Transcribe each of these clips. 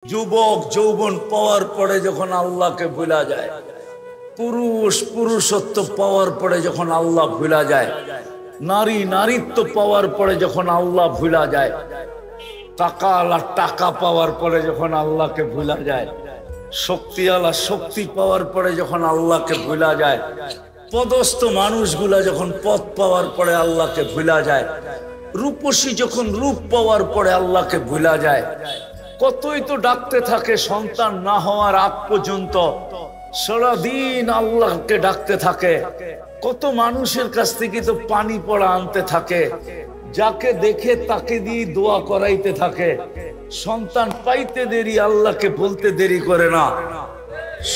যুবক যৌবন পাওয়ার পরে যখন আল্লাহকে ভুলা যায়, পুরুষত্ব পাওয়ার পরে যখন আল্লাহ ভুলা যায়, নারীত্ব পাওয়ার পরে যখন আল্লাহ ভুলা যায়, টাকা পাওয়ার পরে যখন আল্লাহকে ভুলা যায়, শক্তি পাওয়ার পরে যখন আল্লাহকে ভুলা যায়, পদস্থ মানুষগুলা যখন পদ পাওয়ার পরে আল্লাহকে ভুলা যায়, রূপসী যখন রূপ পাওয়ার পরে আল্লাহকে ভুলা যায়, কতই তো ডাকতে থাকে সন্তান না হওয়ার আগ পর্যন্ত, সারাদিন আল্লাহকে ডাকতে থাকে, কত মানুষের কাছ থেকে তো পানি পড়া আনতে থাকে, যাকে দেখে তাকে দিয়ে দোয়া করাইতে থাকে, সন্তান পাইতে দেরি আল্লাহকে বলতে দেরি করে না।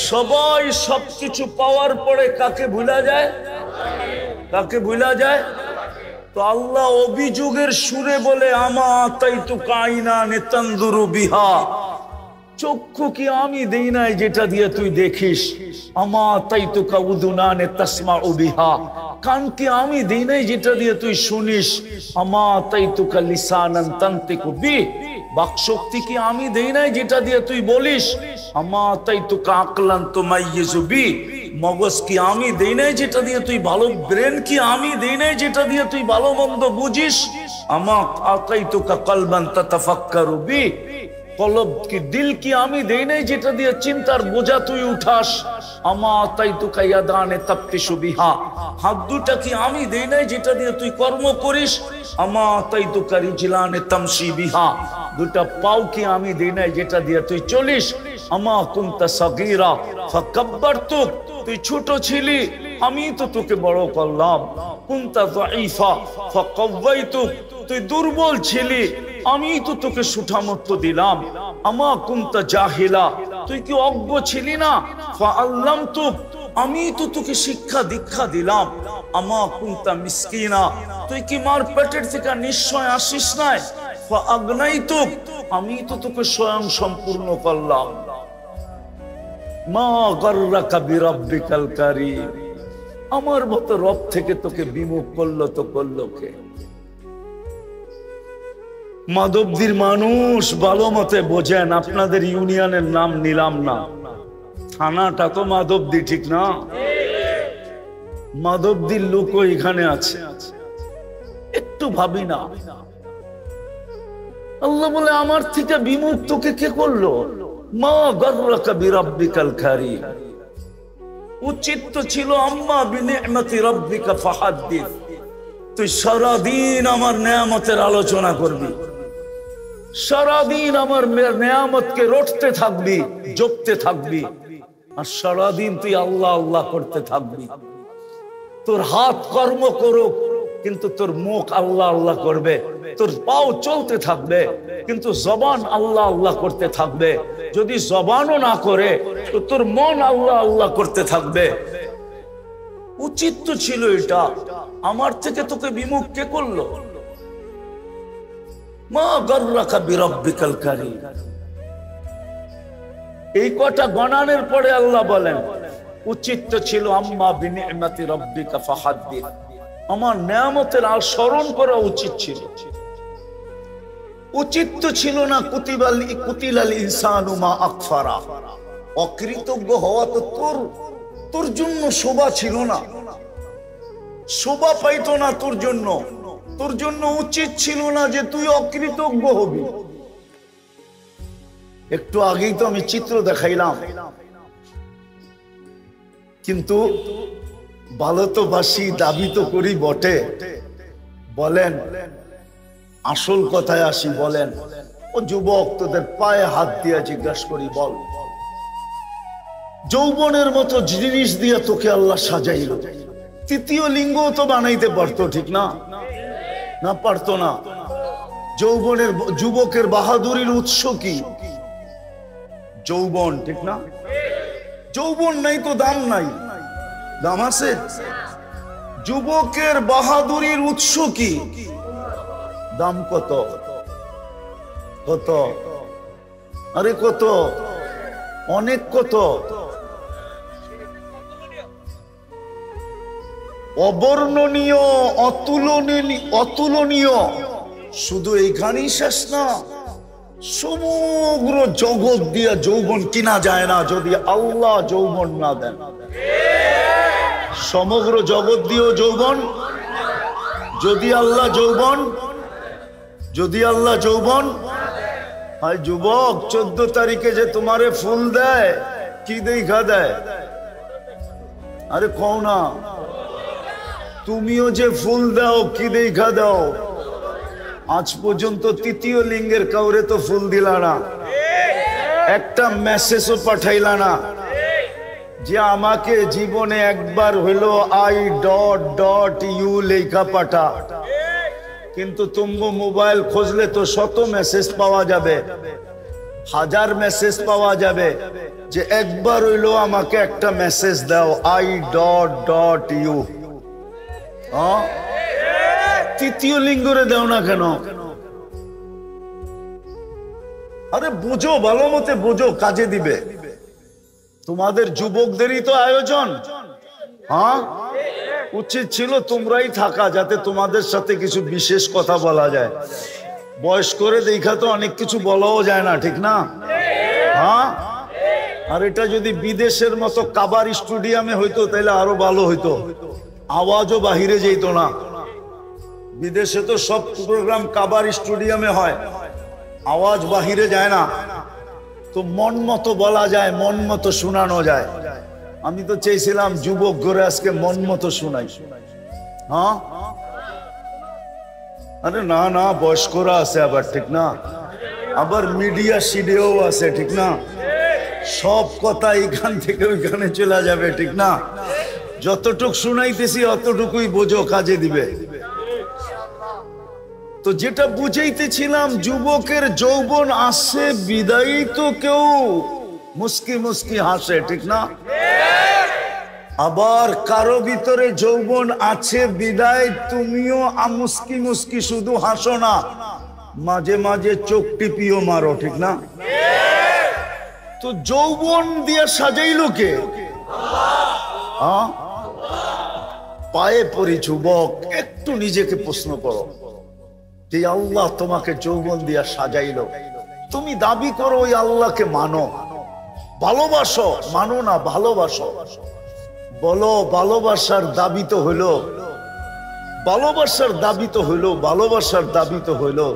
সবাই সবকিছু পাওয়ার পরে কাকে ভুলা যায়? কাকে ভুলা যায়? তো আল্লাহ অভিযোগের সুরে বলে, আমা তাই তো কাইনা নেতান্দুরু বিহা, চক্ষু কি আমি দেই নাই যেটা দিয়ে তুই দেখিস? আমা তাই তো কাউদুনা নে তাসমা বিহা, কান কি আমি দেই নাই যেটা দিয়ে তুই শুনিস? আমা তাই তো লিসানান তানতিকু বি, বাকশক্তি কি আমি দেই নাই যেটা দিয়ে তুই বলিস? আমা তাই তো আকলান তুমাইয়িজু বি, মগজ কি আমি দেই নাই যেটা দিয়ে তুই ভালো, ব্রেন কি আমি দেই নাই যেটা দিয়ে তুই ভালো মন্দ বুঝিস? আমা আতাইতুকা কলবান তাতাফাক্কারু বি, কলব কি দিল কি আমি দেই নাই যেটা দিয়ে চিন্তার বোঝা তুই উঠাস? আমা আতাইতুকা ইয়াদানে তাফতিশু বিহা, হাত দুটা কি আমি দেই নাই যেটা দিয়ে তুই কর্ম করিস? আমা আতাইতুকা রিজলানে তামশি বিহা, দুটা পাও কি আমি দেই নাই যেটা দিয়ে তুই চলিস? আমা কুনতা সাগীরা ফাকাব্বারতুক, তুই ছোট ছিলি আমি তো তোকে বড় করলাম। কুনতা যায়ীফা ফাকাওয়াইতুক, তুই দুর্বল ছিলি আমি তো তোকে সুঠামত্ব দিলাম। আমা কুনতা জাহিলা, তুই কি অজ্ঞ ছিলি না? ফাআল্লামতুক, আমি তো তোকে শিক্ষা দীক্ষা দিলাম। আমা কুনতা মিসকিনা, তুই কি মার পেটের থেকে নিশ্চয় আসিস নাই? ফাআগনাইতুক, আমি তো তোকে স্বয়ং সম্পূর্ণ করলাম। মা গাররাকা বিরাব্বিকাল কারীম, আমার মতো রব থেকে তোকে বিমুখ করলো তো করলো কে? মাধবদীর মানুষ ভালো মতে বোঝেন, আপনাদের ইউনিয়নের নাম নিলাম না, থানাটা তো মাধবদী, ঠিক না? মাধবদীর লোকও এখানে আছে, একটু ভাবি না। আল্লাহ বলে, আমার থেকে বিমুখ তোকে কে করলো? মা গাররাকা বিরাব্বিকাল কারীম, উচিত তো ছিল আম্মা বিনি'মাতি রাব্বিকা ফাহাদ্দিস, তুই সারাদিন আমার নেয়ামতের আলোচনা করবি, সারাদিন আমার নেয়ামতকে রটতে থাকবি, জপতে থাকবি, আর সারাদিন তুই আল্লাহ আল্লাহ করতে থাকবি। তোর হাত কর্ম করুক কিন্তু তোর মুখ আল্লাহ আল্লাহ করবে, তোর পাও চলতে থাকবে কিন্তু জবান আল্লাহ আল্লাহ করতে থাকবে। যদি জবানও না করে তো তোর মন আল্লাহ আল্লাহ করতে থাকবে। উচিত তো ছিল এটা, আমার থেকে তোকে বিমুখ কে করলো? মা গাররাকা বিরাব্বিকাল কারীম, এই কটা গণানের পরে আল্লাহ বলেন, উচিত তো ছিল আম্মা বিনি'মাতি রাব্বিকা ফাহাদ্দিস, আমার নেয়ামতের আর স্মরণ করা উচিত ছিল। উচিত তো ছিল না কুতিলাল ইনসানু মা আকফারা, অকৃতজ্ঞ হওয়া তো তোর জন্য শোভা ছিল না, শোভা পাইতো না তোর জন্য। তোর জন্য উচিত ছিল না যে তুই অকৃতজ্ঞ হবি। একটু আগেই তো আমি চিত্র দেখাইলাম, কিন্তু ভালো তো বাসি, দাবি তো করি বটে। বলেন, আসল কথায় আসি, বলেন ও যুবক, তোদের পায়ে হাত দিয়ে জিজ্ঞাসা করি, বল যৌবনের মতো জিনিস দিয়ে তোকে আল্লাহ সাজাইল, তৃতীয় লিঙ্গ তো বানাইতে পারতো, ঠিক না? না পারতো না। যৌবনের যুবকের বাহাদুরির উৎস কি? যৌবন, ঠিক না? যৌবন নাই তো দাম নাই, দাম আছে? যুবকের বাহাদুরির উৎস কি? দাম কত? কত? আরে কত? অনেক কত? অবর্ণনীয়, অতুলনীয়, অতুলনীয়। শুধু এইখানেই শেষ না, সমগ্র জগৎ দিয়া যৌবন কিনা যায় না যদি আল্লাহ যৌবন না দেন। সমগ্র জগৎ দিয়েও যৌবন যদি আল্লাহ যৌবন আর যুবক 14 তারিখে যে তোমারে ফুল দেয় কি দেখা দেয়? আরে কও না, তুমিও যে ফুল দাও কি দেখা দাও? আজ পর্যন্ত তৃতীয় লিঙ্গের কাউরে তো ফুল দিলা না, একটা মেসেজও পাঠাইলা না যে আমাকে জীবনে একবার হইলো I.U লেখা পাঠা। কিন্তু তুমি মোবাইল খুঁজলে তো শত মেসেজ পাওয়া যাবে, হাজার মেসেজ পাওয়া যাবে, যে একবার হইলো আমাকে একটা মেসেজ দাও I.U। তৃতীয় লিঙ্গরে দাও না কেন? আরে বুঝো, ভালো মতে বুঝো, কাজে দিবে। তোমাদের যুবকদেরই তো আয়োজন। উচিত ছিল তোমরাই থাকা, যাতে তোমাদের সাথে কিছু বিশেষ কথা বলা যায়। বয়স করে দেখা তো অনেক কিছু বলাও যায় না, ঠিক না? আর এটা যদি বিদেশের মতো কাবার স্টেডিয়ামে হইতো তাহলে আরো ভালো হইতো, আওয়াজও বাহিরে যেত না। বিদেশে তো সব প্রোগ্রাম কাবার স্টেডিয়ামে হয়, আওয়াজ বাহিরে যায় না, তো মন মতো বলা যায়, মন মতো শোনানো যায়। আমি তো চেয়েছিলাম যুবক ঘরে আজকে মন মতো শোনাই। আরে না না, বয়স্করা আছে আবার, ঠিক না? আবার মিডিয়া সিডিও আছে, ঠিক না? সব কথা এখান থেকে ওইখানে চলে যাবে, ঠিক না? যতটুক শুনাইতেছি অতটুকুই বোঝো, কাজে দিবে। তো যেটা বুঝাইতেছিলাম, যুবকের যৌবন আসে বিদায়ী তো কেউ মুস্কি মুস্কি হাসে, ঠিক না? আবার কারো ভিতরে যৌবন আছে বিদায় তুমিও মুস্কি মুস্কি শুধু হাসো না, মাঝে মাঝে চোখ টিপিও মারো, ঠিক না? তো যৌবন দিয়ে সাজাইলো কে? পায়ে পড়ি যুবক, একটু নিজেকে প্রশ্ন করো যে আল্লাহ তোমাকে যৌবন দিয়া সাজাইলো, তুমি দাবি করো ওই আল্লাহকে মানো, ভালোবাসো, মানো না ভালোবাসো। বলো ভালোবাসার দাবি তো হইলো, ভালোবাসার দাবি তো হইলো, ভালোবাসার দাবি তো হইলো।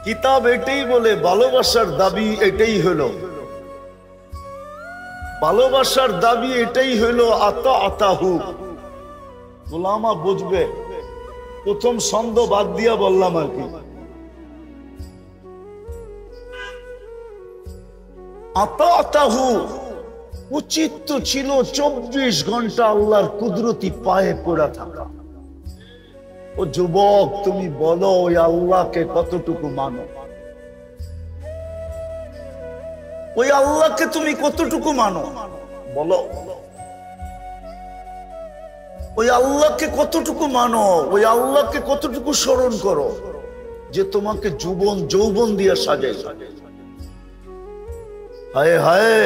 কিতাব এটাই বলে ভালোবাসার দাবি এটাই হইলো, ভালোবাসার দাবি এটাই হইলো আতাহু। গোলামা বুঝবে, প্রথম ছন্দ বাদ দিয়া বললাম আর কি। আতাহু উচিত তো ছিল 24 ঘন্টা আল্লাহর কুদরতি পায়ে পড়া থাকা। ও যুবক, তুমি বলো ওই আল্লাহকে কতটুকু মানো? ওই আল্লাহকে তুমি কতটুকু মানো বলো? ওই আল্লাহকে কতটুকু মানো? ওই আল্লাহকে কতটুকু স্মরণ করো যে তোমাকে যৌবন দিয়ে সাজাই? হায় হায়,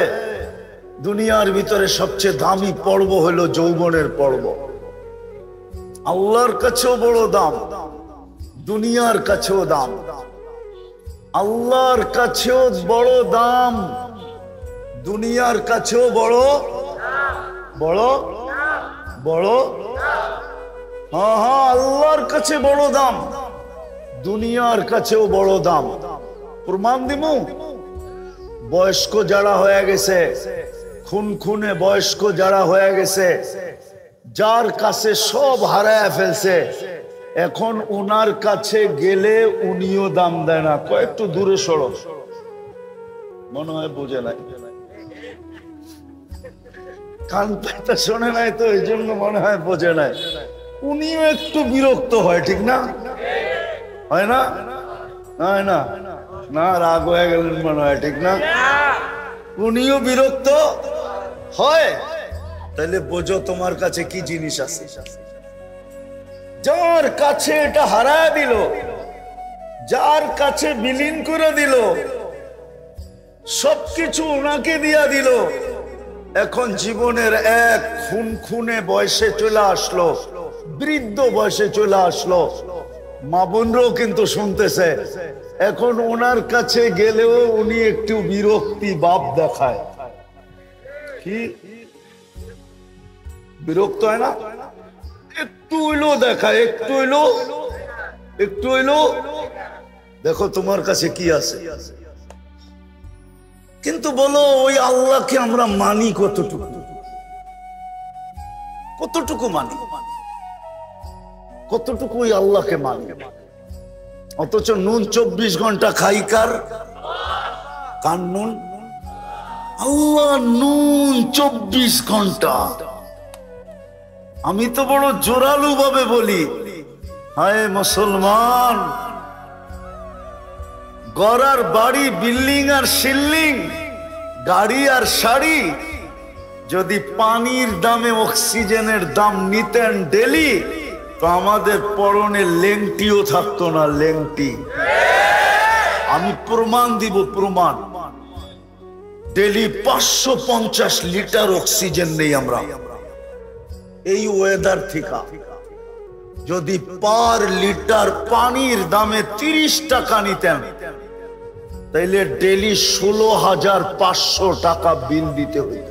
দুনিয়ার ভিতরে সবচেয়ে দামি পর্ব হলো যৌবনের পর্ব। আল্লাহর কাছেও বড় দাম, দুনিয়ার কাছেও দাম। আল্লাহর কাছেও বড় দাম, দুনিয়ার কাছেও বড় বড় বড়। হ্যাঁ, আল্লাহর কাছে বড় দাম, দুনিয়ার কাছেও বড় দাম। প্রমাণ দিমু, বয়স্ক যারা হয়ে গেছে, খুনে বয়স্ক যারা হয়ে গেছে, যার কাছে সব হারায় ফেলছে, এখন উনার কাছে গেলে উনিও দাম দেয় না। কয়েকটু দূরে সরো, মনে হয় বোঝে নাই, কান পাইটা শোনে নাই, তো এই জন্য মনে হয় বোঝে নাই। উনিও একটু বিরক্ত হয়, ঠিক না? হয় না? হয় না? না, রাগ হয়ে গেলেন মনে হয়, ঠিক না? উনিও বিরক্ত হয়। তাহলে বোঝো তোমার কাছে কি জিনিস আছে। যার কাছে এটা হারায় দিল, যার কাছে বিলীন করে দিল, সবকিছু ওনাকে দিয়া দিল, এখন জীবনের এক খুনে বয়সে চলে আসলো, বৃদ্ধ বয়সে চলে আসলো, মা বোনরাও কিন্তু শুনতেছে। এখন ওনার কাছে গেলেও উনি একটু বিরক্তি ভাব দেখায়। কি বিরক্ত হয় না? একটু হইলো দেখায়, একটু হইলো দেখো তোমার কাছে কি আছে। কিন্তু বলো ওই আল্লাহকে আমরা মানি কতটুকু? কতটুকু মানি? কতটুকু ওই আল্লাহকে মানি? অথচ নুন 24 ঘন্টা খাই কার নুন? আল্লাহ নুন 24 ঘন্টা। আমি তো বড় জোরালু ভাবে বলি, হায় মুসলমান, গড়ার বাড়ি, বিল্ডিং আর শিল্ডিং, গাড়ি আর শাড়ি, যদি পানির দামে অক্সিজেনের দাম নিতেন ডেলি, তো আমাদের পরনে লেংটিও থাকতো না। লেংটি আমি প্রমাণ দিব, প্রমাণ। ডেলি 550 লিটার অক্সিজেন নেই আমরা এই ওয়েদার থেকে। যদি পার লিটার পানির দামে 30 টাকা নিতেন, তাইলে ডেলি 16,500 টাকা বিল দিতে হইত।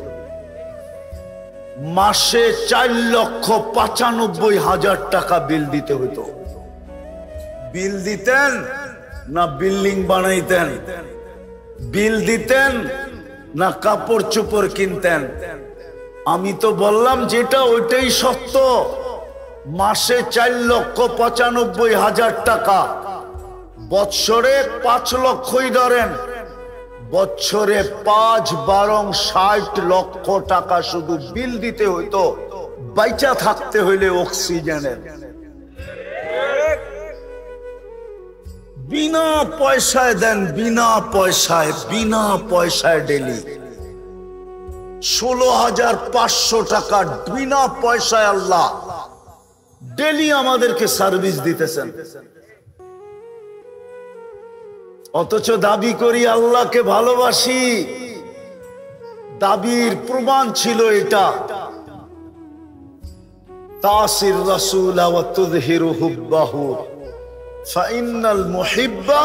মাসে 4,95,000 টাকা বিল দিতে হইত। বিল দিতেন না বিল্ডিং বানাইতেন? বিল দিতেন না কাপড় চোপড় কিনতেন? আমি তো বললাম যেটা ওইটাই সত্য। মাসে 4,95,000 টাকা, বৎসরে 5 লক্ষই ধরেন, বৎসরে 5-12 60 লক্ষ টাকা শুধু বিল দিতে হইতো বাইচা থাকতে হইলে অক্সিজেনের। বিনা পয়সায় দেন, বিনা পয়সায় ডেলি 16,500 টাকা বিনা পয়সায় আল্লাহ ডেলি আমাদেরকে সার্ভিস দিতেছেন। অথচ দাবি করি আল্লাহকে ভালোবাসি। দাবির প্রমাণ ছিল এটা, তাসির রাসূল ওয়া তুযহিরু হুব্বাহু ফাইন্নাল মুহিব্বা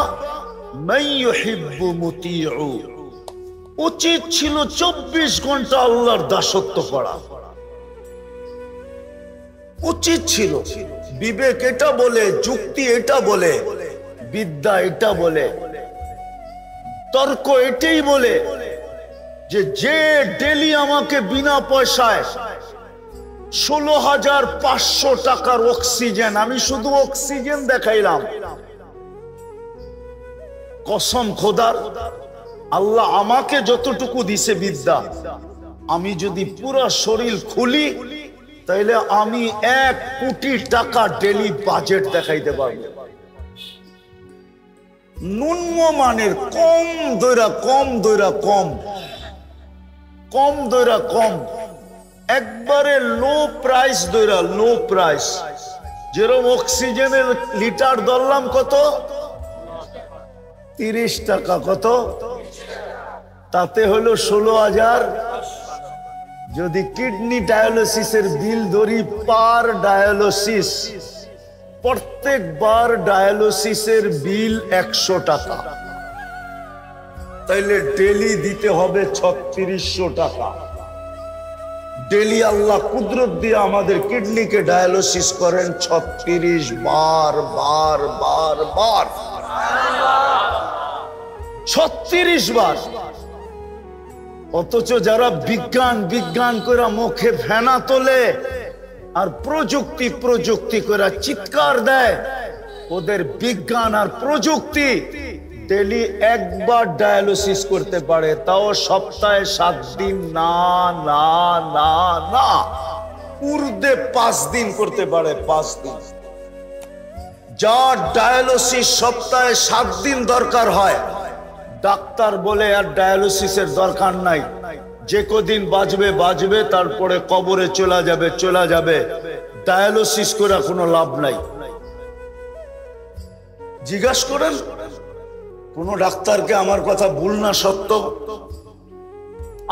মান ইউহিব্বু মুতিউ। উচিত ছিল 24 ঘন্টা আল্লাহর দাসত্ব করা, উচিত ছিল। বিবেক এটা বলে, যুক্তি এটা বলে, বিদ্যা এটা বলে, তর্ক এটাই বলে যে যে ডেলি আমাকে বিনা পয়সায় 16,500 টাকার অক্সিজেন, আমি শুধু অক্সিজেন দেখাইলাম, কসম খোদার, আল্লাহ আমাকে যতটুকু দিছে বিদ্যা, আমি যদি পুরো শরীর খুলি তাইলে আমি 1 কোটি টাকা ডেলি বাজেট দেখাইতে পারবো। নিম্নমানের, কম একবারে লো প্রাইস দইরা, লো প্রাইস। যেরকম অক্সিজেনের লিটার ধরলাম কত? 30 টাকা। কত? তাতে হলো 16,000। যদি কিডনি ডায়ালিসিসের বিল ধরি, পার ডায়ালিসিস, প্রত্যেকবার ডায়ালিসিসের বিল 100 টাকা, তাইলে ডেলি দিতে হবে 3600 টাকা। ডেলি আল্লাহ কুদরত দিয়ে আমাদের কিডনিকে ডায়ালিসিস করেন 36 বার 36 বার। অথচ যারা বিজ্ঞান করে মুখে ফেনা তোলে আর প্রযুক্তি করে চিৎকার দেয়, ওদের বিজ্ঞান আর প্রযুক্তি ডেলি একবার ডায়ালিসিস করতে পারে, তাও সপ্তাহে 7 দিন না, উর্দে 5 দিন করতে পারে, 5 দিন। যার ডায়ালিসিস সপ্তাহে 7 দিন দরকার হয়, ডাক্তার বলে আর ডায়ালিসিসের দরকার নাই, যে কদিন বাঁচবে, তারপরে কবরে চলে যাবে, ডায়ালিসিস করে কোনো লাভ নাই। জিজ্ঞাসা করেন কোন ডাক্তারকে আমার কথা ভুল না সত্য?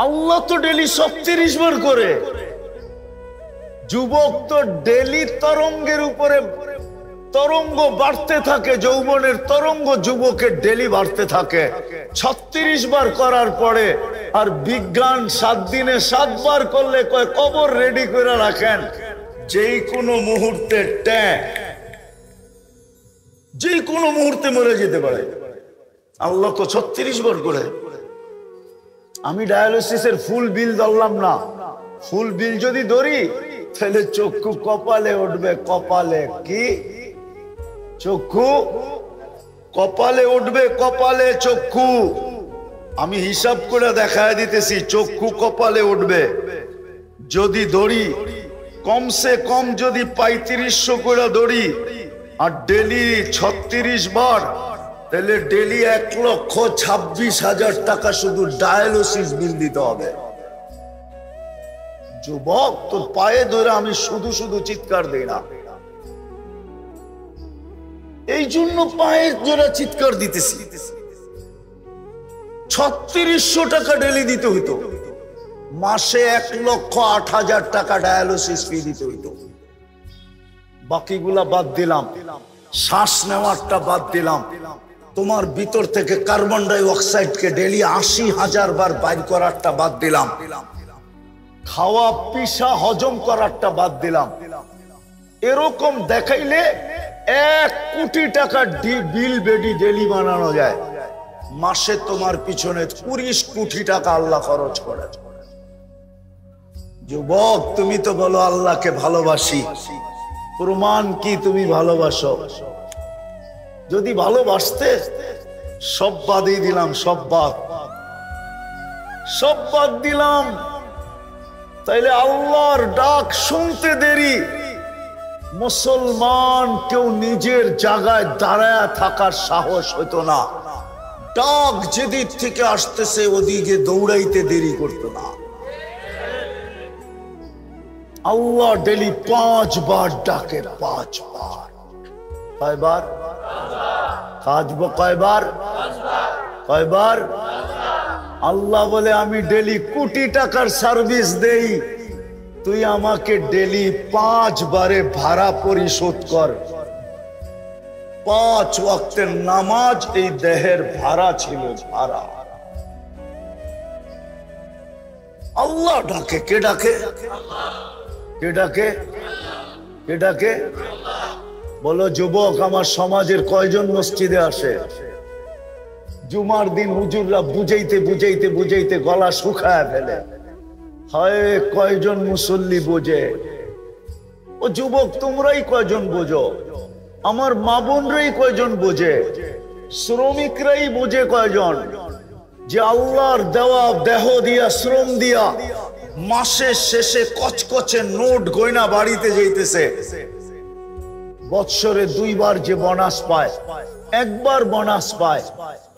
আল্লাহ তো ডেলি 36 বার করে। যুবক তো ডেলি তরঙ্গের উপরে তরঙ্গ বাড়তে থাকে, যৌবনের তরঙ্গ যুবকের ডেলি বাড়তে থাকে। 36 বার করার পরে আর বিজ্ঞান 7 দিনে 7 বার করলে কয় কবর রেডি করে রাখেন, যেই কোনো মুহূর্তে যেই কোনো মুহূর্তে মরে যেতে পারে। আল্লাহ তো 36 বার করে। আমি ডায়ালিসিসের ফুল বিল ধরলাম না, ফুল বিল যদি ধরি তাহলে চক্ষু কপালে উঠবে। কপালে কি? চক্ষু কপালে উঠবে, কপালে চক্ষু। আমি হিসাব করে দেখায় দিতেছি, চক্ষু কপালে উঠবে যদি দড়ি কমসে কম যদি 3500 করে দড়ি আর ডেলি 36 বার, তাহলে ডেলি 1,26,000 টাকা শুধু ডায়ালিসিস বিল দিতে হবে। যুবক, তোর পায়ে ধরে আমি শুধু শুধু চিৎকার দেই না, এই জন্য পায়ে ধরে চিৎকার দিতেছি। 3600 টাকা ডেলি দিতে হইতো, মাসে 1,08,000 টাকা ডায়ালিসিস ফি দিতে হইতো। বাকিগুলা বাদ দিলাম, শ্বাস নেওয়ারটা বাদ দিলাম, তোমার ভিতর থেকে কার্বন ডাই অক্সাইডকে ডেলি 80,000 বার বাইর করারটা বাদ দিলাম, খাওয়া পিসা হজম করারটা বাদ দিলাম। এরকম দেখাইলে 1 কোটি টাকা বিল বেডি ডেলি বানানো যায়। মাসে তোমার পিছনে 20 কোটি টাকা আল্লাহ খরচ করে। যুবক, তুমি তো বলো আল্লাহকে ভালোবাসি, প্রমাণ কি তুমি ভালোবাসো? যদি ভালোবাসতে সব বাদই দিলাম, সব বাদ দিলাম, তাইলে আল্লাহর ডাক শুনতে দেরি। মুসলমান কেউ নিজের জায়গায় দাঁড়ায় থাকার সাহস হতো না, ডাক যেদিক থেকে আসতেছে ওদিকে দৌড়াইতে দেরি করতো না। আল্লাহ ডেলি 5 বার ডাকে, 5 বার। কয়বার কাজব? কয়বার? কয়বার? আল্লাহ বলে আমি ডেলি কোটি টাকার সার্ভিস দেই, তুই আমাকে ডেলি 5 বারে ভাড়া পরিশোধ কর। 5 ওয়াক্তের নামাজ এই দেহের ভাড়া ছিল, ভাড়া। আল্লাহ ডাকে। কে ডাকে? কে ডাকে? কে ডাকে? বলো যুবক, আমার সমাজের কয়জন মসজিদে আসে? জুমার দিন হুজুররা বুঝাইতে বুঝাইতে বুঝাইতে গলা শুকায় ফেলে। হয় কয়জন মুসল্লি বোঝে? ও যুবক, তোমরাই কয়জন বোঝো? আমার মা বোনরাই কয়জন বোঝে? শ্রমিকরাই বোঝে কয়জন যে আল্লাহর দেওয়া দেহ দিয়া, শ্রম দিয়া মাসের শেষে কচকচে নোট গয়না বাড়িতে যাইতেছে। বৎসরে 2 বার যে বোনাস পায়, 1 বার বোনাস পায়,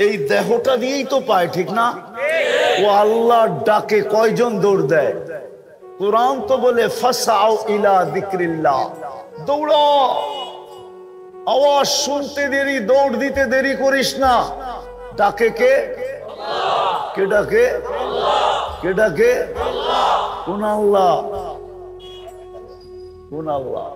এই দেহটা দিয়েই তো পায়, ঠিক না? ও আল্লাহর ডাকে কয়জন দৌড় দেয়? কুরআন তো বলে ফাসাউ ইলা যিকরিল্লাহ, দৌড়াও। আওয়াজ শুনতে দেরি, দৌড় দিতে দেরি করিস না। ডাকে কে? কে ডাকে? কে ডাকে? কোন আল্লাহ? কোন আল্লাহ?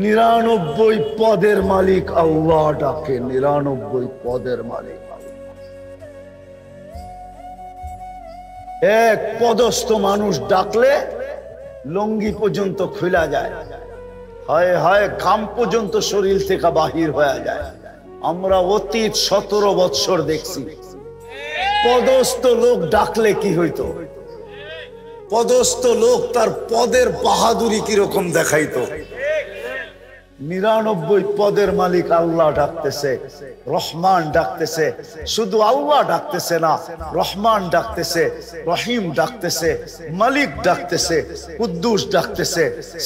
99 পদের মালিক আল্লাহ ডাকে। 99 পদের মালিক। এক পদস্থ মানুষ ডাকলে লঙ্গি পর্যন্ত খুলা যায়, হয় হয় ঘাম পর্যন্ত শরীর থেকে বাহির হয়ে যায়। আমরা অতীত 17 বৎসর দেখছি, পদস্থ লোক ডাকলে কি হইতো? পদস্থ লোক তার পদের বাহাদুরি কিরকম দেখাইতো। 99 পদের মালিক আল্লাহ ডাকতেছে, রহমান ডাকতেছে। শুধু আল্লাহ ডাকতেছে না, রহমান ডাকতেছে, রহিম ডাকতেছে, মালিক ডাকতেছে, কুদ্দুস ডাকতেছে,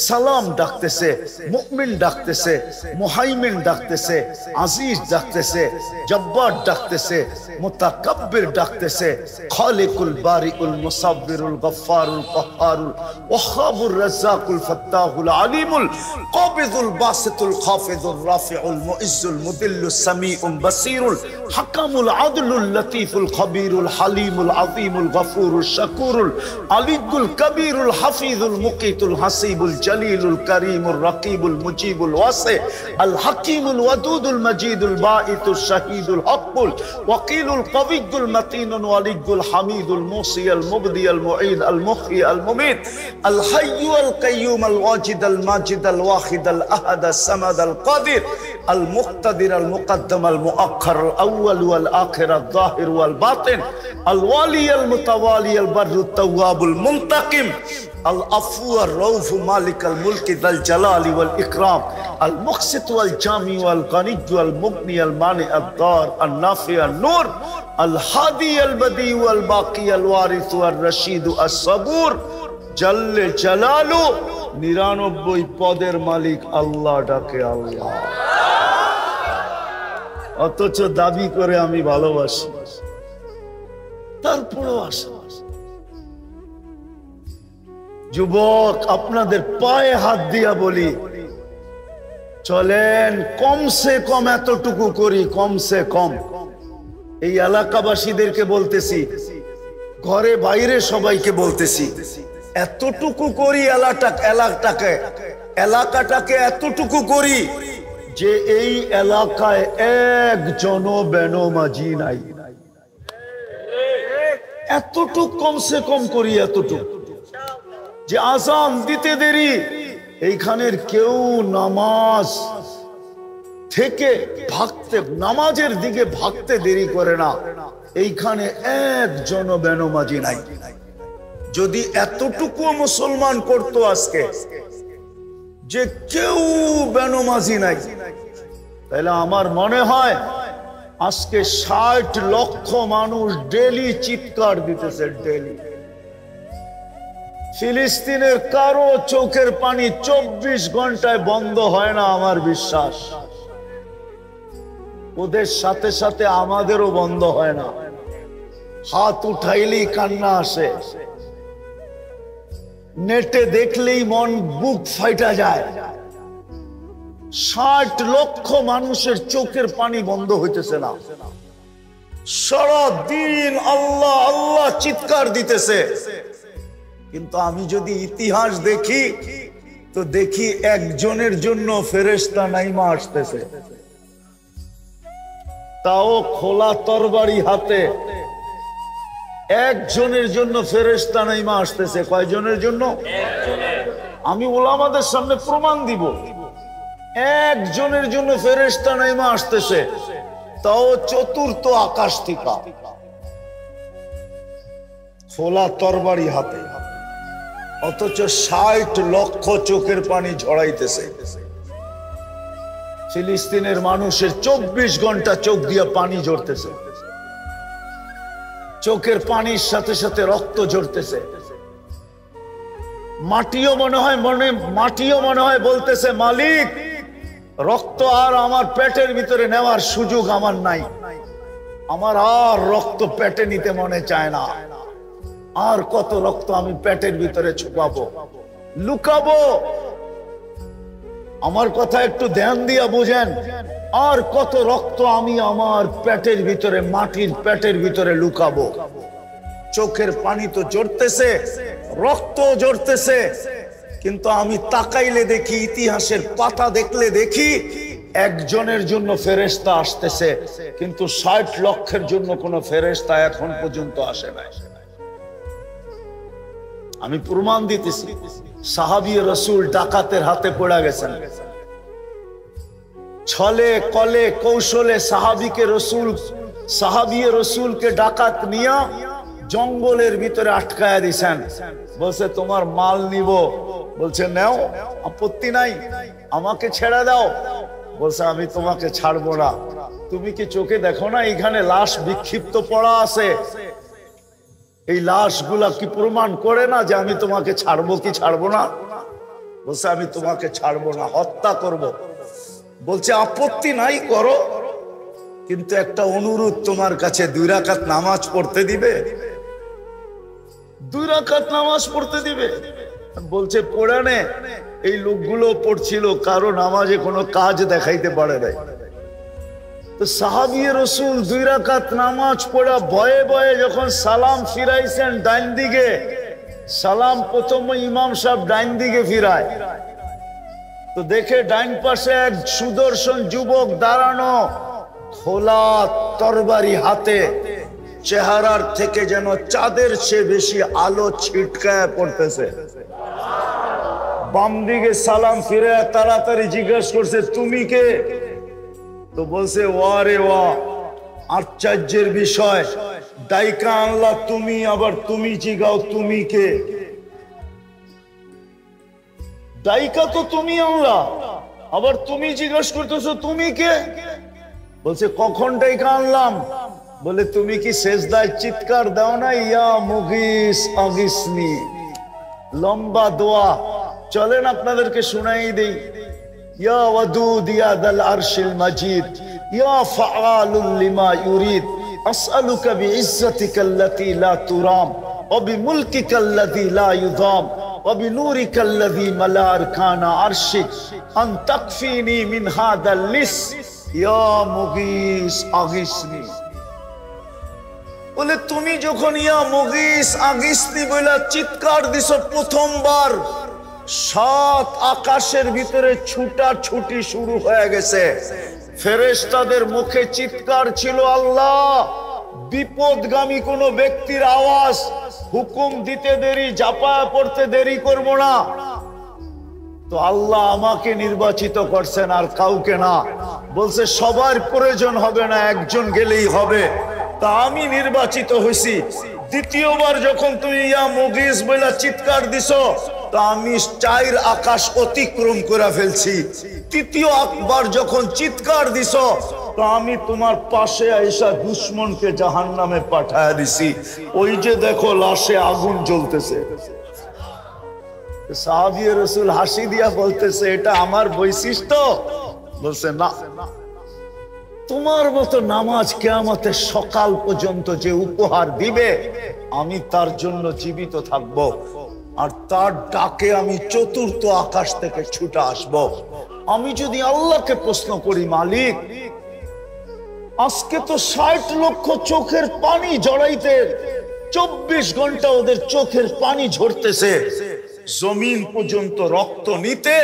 সালাম ডাকতেছে, মুমিন ডাকতেছে, মুহাইমিন ডাকতেছে, আজিজ ডাকতেছে, জব্বার ডাকতেছে, মুতাকাব্বির ডাকতেছে, খালিকুল বারিউল মুসাব্বিরুল গফফারুল কহ্হারুল ওয়াহাবুর রাজ্জাকুল ফাত্তাহুল আলিমুল কাবিজুল বাস বাসিতুল খাফিদুর রাফিউল মুইজ্জুল মুদিল্লুস সামিউল বাসীরুল হাকামুল আদলুল লতীফুল খবীরুল হালিমুল আযীমুল গফুরুল শাকুরুল আলিয়ুল কবীরুল হাফিজুল মুকিতুল হাসিবুল জলিলুল করিমুর রকিবুল মুজিবুল ওয়াসি আল হাকিমুল ওয়াদুদুল মজিদুল বাঈতুশ শাহীদুল হকুল ওয়াকিলুল কবিয়্যুল মতিনুল ওয়ালিয়ুল হামিদুল মুসিয়াল মুবদিয়াল মুঈদ আল মুহয়ি আল মুমীত আল হাইয়্যু আল কাইয়্যুম আল ওয়াজিদ আল মাজিদ আল ওয়াহিদ আল আহাদ আস সামাদ আল কাদির আল মুক্তাদির আল মুকদ্দম আল মুআখ্খার আল আউয়াল ওয়াল আখির আল যাহির ওয়াল বাতিন আল ওয়ালি আল মুতাওয়ালি আল বাররুত তাওয়াবুল মুনতাকিম আল আফু আর রউফ মালিক আল মুলক যাল জালালি ওয়াল ইকরাম আল মুকসিত ওয়াল জামি ওয়াল গনিয ওয়াল মুগনি আল মানি আদ দার আল নাফি আল নূর আল হাদি আল বদি ওয়াল বাকি আল ওয়ারিস ওয়াল রশিদ আস সাবুর জাল্লে জালালু 99 পদের মালিক আল্লাহ ডাকে আল্লাহ, অথচ দাবি করে আমি ভালোবাসি, তারপরও আসে। যুবক, আপনাদের পায়ে হাত দিয়া বলি, চলেন কমসে কম এতটুকু করি, কমসে কম। এই এলাকাবাসীদেরকে বলতেছি, ঘরে বাইরে সবাইকে বলতেছি, এতটুকু করি এলাকাটাকে এতটুকু করি যে এই এলাকায় একজনও বেনমাজি নাই। এতটুক কমসে কম করি, এতটুক যে আযান দিতে দেরি, এইখানের কেউ নামাজ থেকে ভাগতে, নামাজের দিকে ভাগতে দেরি করে না, এইখানে একজনও বেনমাজি নাই। যদি এতটুকু মুসলমান করতো আজকে যে কেউ বেনমাজি নাই, তাহলে আমার মনে হয় আজকে 60 লক্ষ মানুষ ডেলি চিৎকার দিতেছে। ডেলি ফিলিস্তিনের কারো চোখের পানি 24 ঘন্টায় বন্ধ হয় না, আমার বিশ্বাস। ওদের সাথে সাথে আমাদেরও বন্ধ হয় না। হাত উঠাইলেই কান্না আসে, নেটে দেখলেই মন বুক ফাইটা যায়। 60 লক্ষ মানুষের চোখের পানি বন্ধ হইতেছে না, সারা দিন আল্লাহ আল্লাহ চিৎকার দিতেছে। কিন্তু আমি যদি ইতিহাস দেখি তো দেখি একজনের জন্য ফেরেশতা নাইমা আসতেছে, তাও খোলা তরবারি হাতে। একজনের জন্য ফেরেশতা নাইমা আসতেছে। কয়জনের জন্য? আমি উলামাদের সামনে প্রমাণ দিব, একজনের জন্য ফেরেশতা নাইমা আসতেছে, তাও চতুর্থ আকাশ থেকে, খোলা তরবারি হাতে। অথচ 60 লক্ষ চোখের পানি ঝরাইতেছে। ফিলিস্তিনের মানুষের 24 ঘন্টা চোখ দিয়া পানি ঝরতেছে, চোখের পানির সাথে সাথে রক্ত ঝরতেছে। মাটিও মনে হয় বলতেছে, মালিক, রক্ত আর আমার পেটের ভিতরে নেওয়ার সুযোগ আমার নাই, আমার আর রক্ত পেটে নিতে মনে চায় না। আর কত রক্ত আমি পেটের ভিতরে ছুপাবো, লুকাবো? আমার কথা একটু ধ্যান দিয়া বুঝেন। আর কত রক্ত আমি আমার পেটের ভিতরে, মাটির পেটের ভিতরে লুকাবো? চোখের পানি তো ঝরতেছে, রক্ত ঝরতেছে, কিন্তু আমি তাকাইলে দেখি, ইতিহাসের পাতা দেখলে দেখি একজনের জন্য ফেরেশতা আসতেছে, কিন্তু 60 লক্ষের জন্য কোন ফেরেশতা এখন পর্যন্ত আসে নাই। আমি প্রমাণ দিতেছি। সাহাবী রাসূল ডাকাতের হাতে পড়ে গেছেন, ছলে কলে কৌশলে সাহাবী রাসূলকে ডাকাত নিয়া জঙ্গলের ভিতরে আটকায়া দিছেন। বলছে, তোমার মাল নিব। বলছে, নাও, আপত্তি নাই, আমাকে ছেড়ে দাও। বলছে, আমি তোমাকে ছাড়বো না। তুমি কি চোখে দেখো না এখানে লাশ বিক্ষিপ্ত পড়া আছে? এই লাশগুলা কি প্রমাণ করে না যে আমি তোমাকে ছাড়বো কি ছাড়বো না? বলছে, আমি তোমাকে ছাড়বো না, হত্যা করব। বলছে, আপত্তি নাই, করো, কিন্তু একটা অনুরোধ তোমার কাছে, 2 রাকাত নামাজ পড়তে দিবে? 2 রাকাত নামাজ পড়তে দিবে? বলছে, পড়ে নে। এই লোকগুলো পড়ছিল, কারণ নামাজে কোনো কাজ দেখাইতে পারে নাই। তো সাহাবী রাসূল 2 রাকাত নামাজ পড়া ভয়ে ভয়ে যখন সালাম ফিরাইছেন ডাইন দিকে, সালাম প্রথমে ইমাম সাহেব ডাইন দিকে ফিরায়, তো দেখে ডাইন পাশে এক সুদর্শন যুবক দাঁড়ানো, খোলা তরবারি হাতে, চেহারার থেকে যেন চাঁদের চেয়ে বেশি আলো ছিটকায় পড়তেছে। বাম দিকে সালাম ফিরে তাড়াতাড়ি জিজ্ঞাসা করছে, তুমি কে? তো বলছে, ওয়া রে ওয়া, আশ্চর্যের বিষয়, ডাইকা আল্লাহ তুমি, আবার তুমি জিগাও তুমি কে? ডাইকা তো তুমি আল্লাহ, আবার তুমি জিজ্ঞাসা করতেছো তুমি কে? বলছে, কখন ডাইকা আনলাম? বলে, তুমি কি সেজদায় চিৎকার দাও না, ইয়া মুগিস আগিসনি? লম্বা দোয়া, চলেন আপনাদেরকে শুনাই দেই। ইয়া ওয়াদুদ ইয়া দাল আরশিল মাজিদ ইয়া ফাআলুল লিমা ইউরিদ আসআলুকা বিইজ্জাতিকাল্লাতী লা তুরাম ওয়া বিমুলকিকাল্লাযী লা ইউযাম ওয়া বিনূরিকাল্লাযী মালা আরকানা আরশিক আন তাকফিনি মিন হাদাল লিস ইয়া মুগিস আগিসনি। বলে, তুমি যখন ইয়া মুগিস আগিসনি বলে চিৎকার দিছো প্রথমবার, 7 আকাশের ভিতরে ছুটাছুটি শুরু হয়ে গেছে। ফেরেশতাদের মুখে চিৎকার ছিল, আল্লাহ বিপদগামী কোন ব্যক্তির আওয়াজ, হুকুম দিতে দেরি, ঝাঁপায় পড়তে দেরি করব না। তো আল্লাহ আমাকে নির্বাচিত করছেন, আর কাউকে না। বলছে, সবার প্রয়োজন হবে না, একজন গেলেই হবে। তা আমি নির্বাচিত হয়েছি। দ্বিতীয়বার যখন তুমি ইয়া মুগিস বলে চিৎকার দিছো, তা আমি 4 আকাশ অতিক্রম করে ফেলছি। তৃতীয়বার যখন চিৎকার দিছো, তা আমি তোমার পাশে আইসা দুশমনকে জাহান্নামে পাঠায় দিছি। ওই যে দেখো লাশে আগুন জ্বলতেছে। সাহাবী রাসূল হাসি দিয়া বলতেছে, এটা আমার বৈশিষ্ট্য? বলছে, না, তোমার মতো নামাজ কিয়ামতের সকাল পর্যন্ত যে উপহার দিবে, আমি তার জন্য জীবিত থাকব, আর তার ডাকে আমি 4th আকাশ থেকে ছুটে আসব। আমি যদি আল্লাহকে প্রশ্ন করি, মালিক আজকে তো 60 লক্ষ চোখের পানি জড়াইতে 24 ঘন্টা ওদের চোখের পানি ঝরতেছে, জমিন পর্যন্ত রক্ত নিতে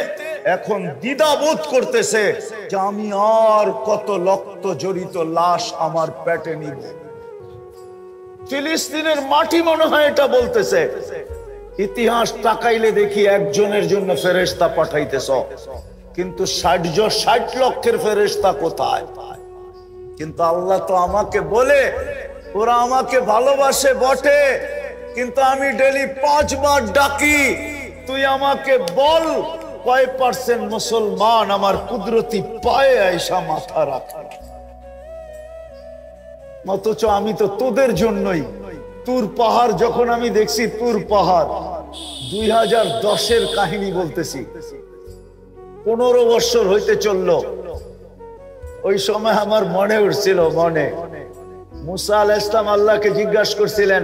এখন দ্বিধাবোধ করতেছে যে আমি আর কত রক্ত জড়িত লাশ আমার পেটে নিব। ফিলিস্তিনের মাটি মনে হয় এটা বলতেছে। ইতিহাস তাকাইলে দেখি একজনের জন্য ফেরেশতা পাঠাইতেছ, কিন্তু 60 লক্ষের ফেরেশতা কোথায়? কিন্তু আল্লাহ তো আমাকে বলে, ওরা আমাকে ভালোবাসে বটে, কিন্তু আমি ডেলি 5 বার ডাকি, তুই আমাকে বল কয় % মুসলমান আমার কুদরতি পায়ে আইসা মাথা রাখে। অথচ আমি তো তোদের জন্যই। তুর পাহাড় যখন আমি দেখছি, তুর পাহাড় 2010-এর কাহিনী বলতেছি, 15 বছর হইতে চললো। ওই সময় আমার মনে উঠছিল, মনে মুসা আলাইহিস সালাম আল্লাহকে জিজ্ঞাসা করছিলেন,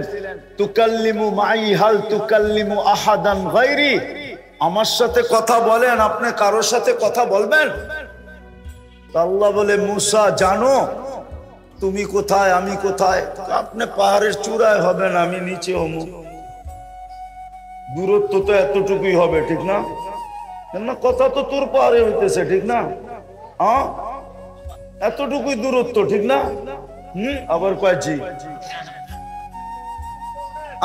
তুকাল্লিমু মাই হাল তুকাল্লিমু আহাদান গায়রি, আমার সাথে কথা বলেন, আপনি কারোর সাথে কথা বলবেন? আল্লাহ বলে, মুসা জানো তুমি কোথায়, আমি কোথায়? আপনি পাহাড়ের চূড়ায় হবেন, আমি নিচে হমু। দূরত্ব তো এতটুকুই হবে, ঠিক না? না, কথা তো তোর পাহাড়ে হইতেছে, ঠিক না? হ্যাঁ, এতটুকুই দূরত্ব, ঠিক না? আবার কয় জি।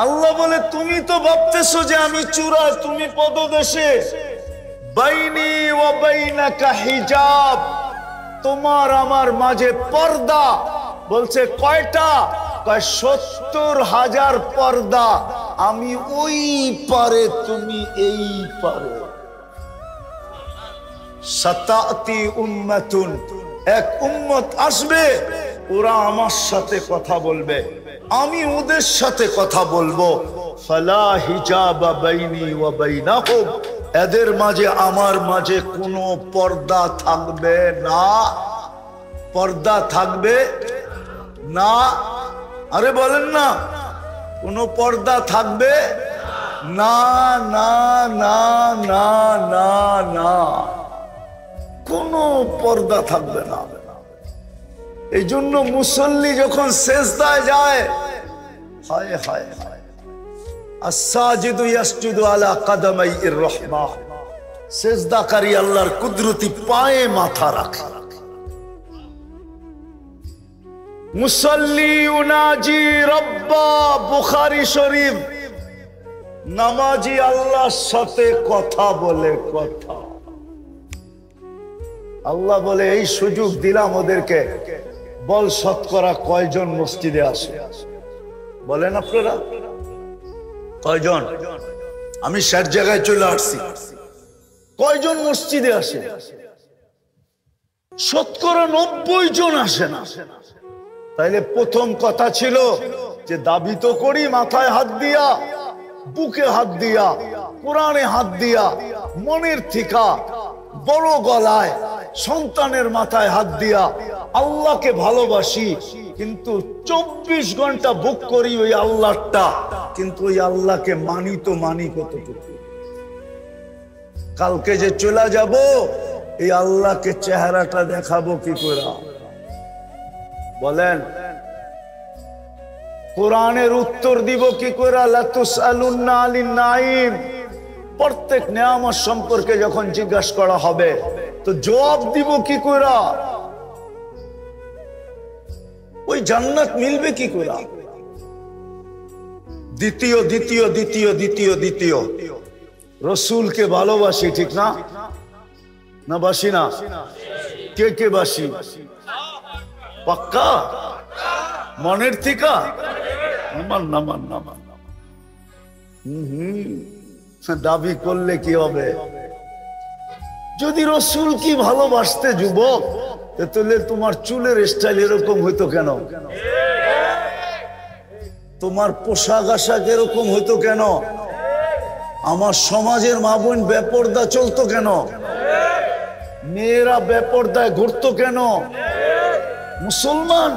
আল্লাহ বলে, তুমি তো ভাবতেছো যে আমি চূড়া, তুমি পদদেশে। বাইনি ওয়া বাইনাকা হিজাব, তোমার আমার মাঝে পর্দা। বলছে, কয়টা? কয় 70,000 পর্দা। আমি ওই পারে, তুমি এই পারে। সাতাতি উম্মাতুন, এক উম্মত আসবে, ওরা আমার সাথে কথা বলবে, আমি ওদের সাথে কথা বলবো। ফালা হিজাবা বাইনি ওয়া বাইনাহুম, এদের মাঝে আমার মাঝে কোনো পর্দা থাকবে না। পর্দা থাকবে না? আরে বলেন না, কোনো পর্দা থাকবে না না না না না না, কোনো পর্দা থাকবে না। এই জন্য মুসল্লি যখন সেজদায় যায়, হায় হায় হায়, আস-সাজিদু ইয়াসজুদু আলা কাদামাইর রাহমাহ, সেজদাকারী আল্লাহর কুদরতি পায়ে মাথা রাখে। মুসল্লি উনাজি রব্বা, বুখারী শরীফ, নামাজি আল্লাহর সাথে কথা বলে। কথা আল্লাহ বলে এই সুযোগ দিলাম ওদেরকে, বল শতকরা কয়জন মসজিদে আসে? বলেন আপনারা কয়জন? আমি ৬০ জায়গায় চলে আসছি, কয়জন মসজিদে আসে? শতকরা ৯০ জন আসে না। তাইলে প্রথম কথা ছিল যে দাবি তো করি মাথায় হাত দিয়া, বুকে হাত দিয়া, কোরআনে হাত দিয়া, মনের থিকা, বড় গলায়, সন্তানের মাথায় হাত দিয়া আল্লাহকে ভালোবাসি, কিন্তু ২৪ ঘন্টা বুক করি ওই আল্লাহটা, কিন্তু ওই আল্লাহকে মানি তো মানি কতটুকু? কালকে যে চলে যাব এই আল্লাহকে চেহারাটা দেখাবো কি করে? বলেন কোরআনের উত্তর দিব কি করে? লা তুসআলুন্না আনিন নাঈম, প্রত্যেক নিয়ামত সম্পর্কে যখন জিজ্ঞাসা করা হবে তো জবাব দিব কি করে? ওই জান্নাত মিলবে কি করে? দ্বিতীয় দ্বিতীয় দ্বিতীয় দ্বিতীয় দ্বিতীয় রসুলকে ভালোবাসি, ঠিক না? না বাসি না? কে কে বাসি? পাক্কা মনের থিকা? নামান নামান নামান। দাবি করলে কি হবে? যদি রসুল কি ভালোবাসতে যুবক, তাহলে তোমার চুলের স্টাইল এরকম হইতো কেন? তোমার পোশাক আশাক এরকম হইতো কেন? আমার সমাজের মা বোন বেপরদা চলতো কেন? মেয়েরা বেপরদায় ঘুরতো কেন? মুসলমান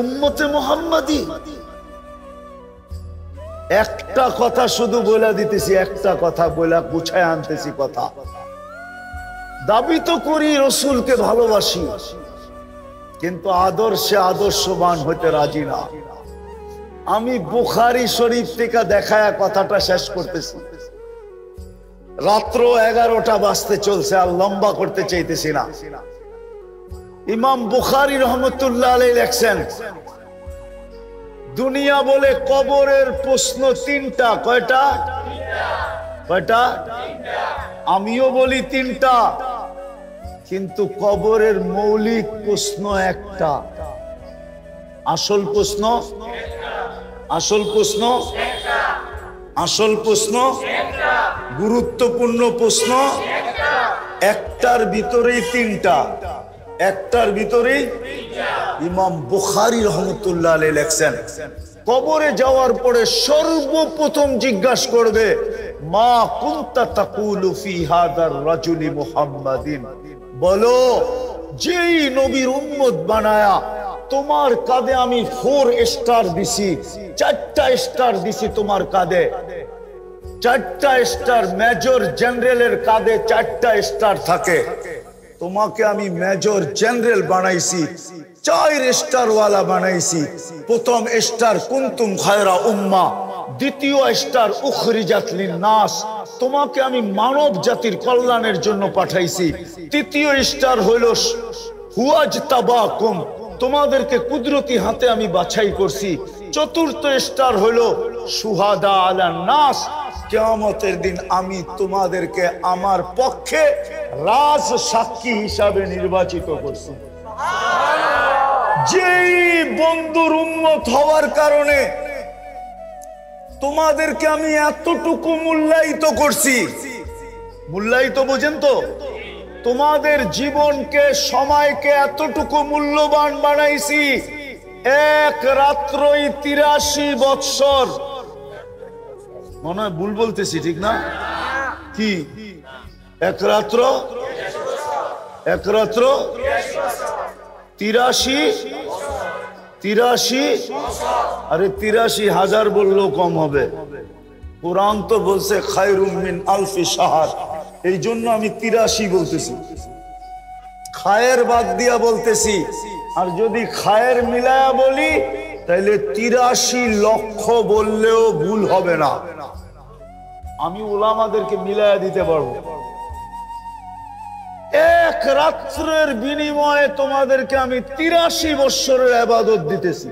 উম্মতে মুহাম্মাদি। একটা কথা শুধু বলে দিতেছি, একটা কথা বলে গুছায় আনতেছি কথা। দাবি তো করি রসুলকে ভালোবাসি, কিন্তু আদর্শে আদর্শবান হইতে রাজি না। আমি বুখারী শরীফ থেকে দেখায়া কথাটা শেষ করতেছি। রাত্র 11টা বাজতে চলছে, আর লম্বা করতে চাইতেছি না। ইমাম বুখারী রহমতুল্লাহ আলাইহি লেখছেন, দুনিয়া বলে কবরের প্রশ্ন ৩টা। কয়টা? কয়টা? আমিও বলি ৩টা, কিন্তু কবরের মৌলিক প্রশ্ন একটা। আসল প্রশ্ন, আসল প্রশ্ন, আসল প্রশ্ন, গুরুত্বপূর্ণ প্রশ্ন একটার ভিতরেই ৩টা, একটার ভিতরেই। ইমাম বুখারী রহমতুল্লাহ আলাইহি লেখছেন, কবরে যাওয়ার পরে সর্বপ্রথম জিজ্ঞাসা করবে, মা কুনতা তাকুলু ফি হাদার রাজুলি মুহাম্মাদিন, বলো যেই নবীর উম্মত বানায়া তোমার কাঁধে আমি 4 স্টার দিছি, 4টা স্টার দিছি তোমার কাঁধে, 4টা স্টার। মেজর জেনারেলের কাঁধে 4টা স্টার থাকে, তোমাকে আমি মেজর জেনারেল বানাইছি, 4 স্টার ওয়ালা বানাইছি। প্রথম স্টার কুনতুম খায়রা উম্মা, দ্বিতীয় স্টার উখরিজাত লিন-নাস, তোমাকে আমি মানব জাতির কল্যাণের জন্য পাঠাইছি। তৃতীয় স্টার হলো হুয়াজতাবাকুম, তোমাদেরকে কুদরতি হাতে আমি বাছাই করছি। চতুর্থ স্টার হলো শুহাদা আলান নাস, কিয়ামতের দিন আমি তোমাদেরকে আমার পক্ষে রাজ সাক্ষী হিসাবে নির্বাচিত করছি। যেই বন্ধুর উম্মত হওয়ার কারণে তোমাদেরকে আমি এতটুকু মূল্যায়িত করছি, মূল্যায়িত বোঝেন তো? তোমাদের জীবনকে, সময়কে এতটুকু মূল্যবান বানাইছি, এক রাত্রই ৮৩ বৎসর। মনে হয় ভুল বলতেছি, ঠিক না? কি এক রাত্র? এক রাত্র ৮৩? আরে ৮৩,০০০ বললেও কম হবে। কুরআন তো বলছে খায়রুম মিন আলফি শাহর, এই জন্য আমি 83 বলতেছি, খায়ের বাদ দিয়া বলতেছি। আর যদি খায়ের মিলায়া বলি তাহলে 83 লক্ষ বললেও ভুল হবে না। আমি উলামাদেরকে মিলায়া দিতে পারবো। এক রাত্রের বিনিময়ে তোমাদেরকে আমি 83 বৎসরের ইবাদত দিতেছি।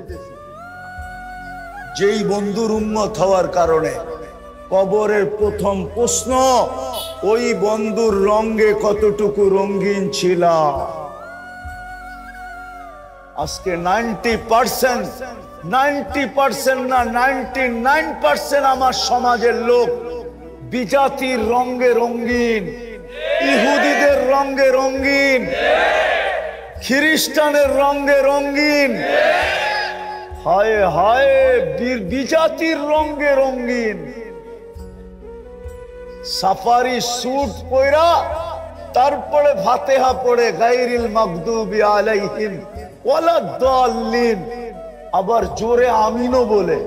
যেই বন্ধুর উম্মত হওয়ার কারণে কবরের প্রথম প্রশ্ন, ওই বন্ধুর রঙে কতটুকু রঙিন ছিল। আজকে 90% না 99% আমার সমাজের লোক বিজাতির রঙে রঙিন, ইহুদিদের রঙে রঙিন, খ্রিস্টানের রঙে রঙিন, হায় হায় বিজাতির রঙে রঙিন। সাফারি স্যুট পরা, তারপরে ফাতিহা পড়ে গায়রিল মাগদুবি আলাইহিম ওয়ালাদ-দাল্লিন, আবার জোরে আমিনও বলে।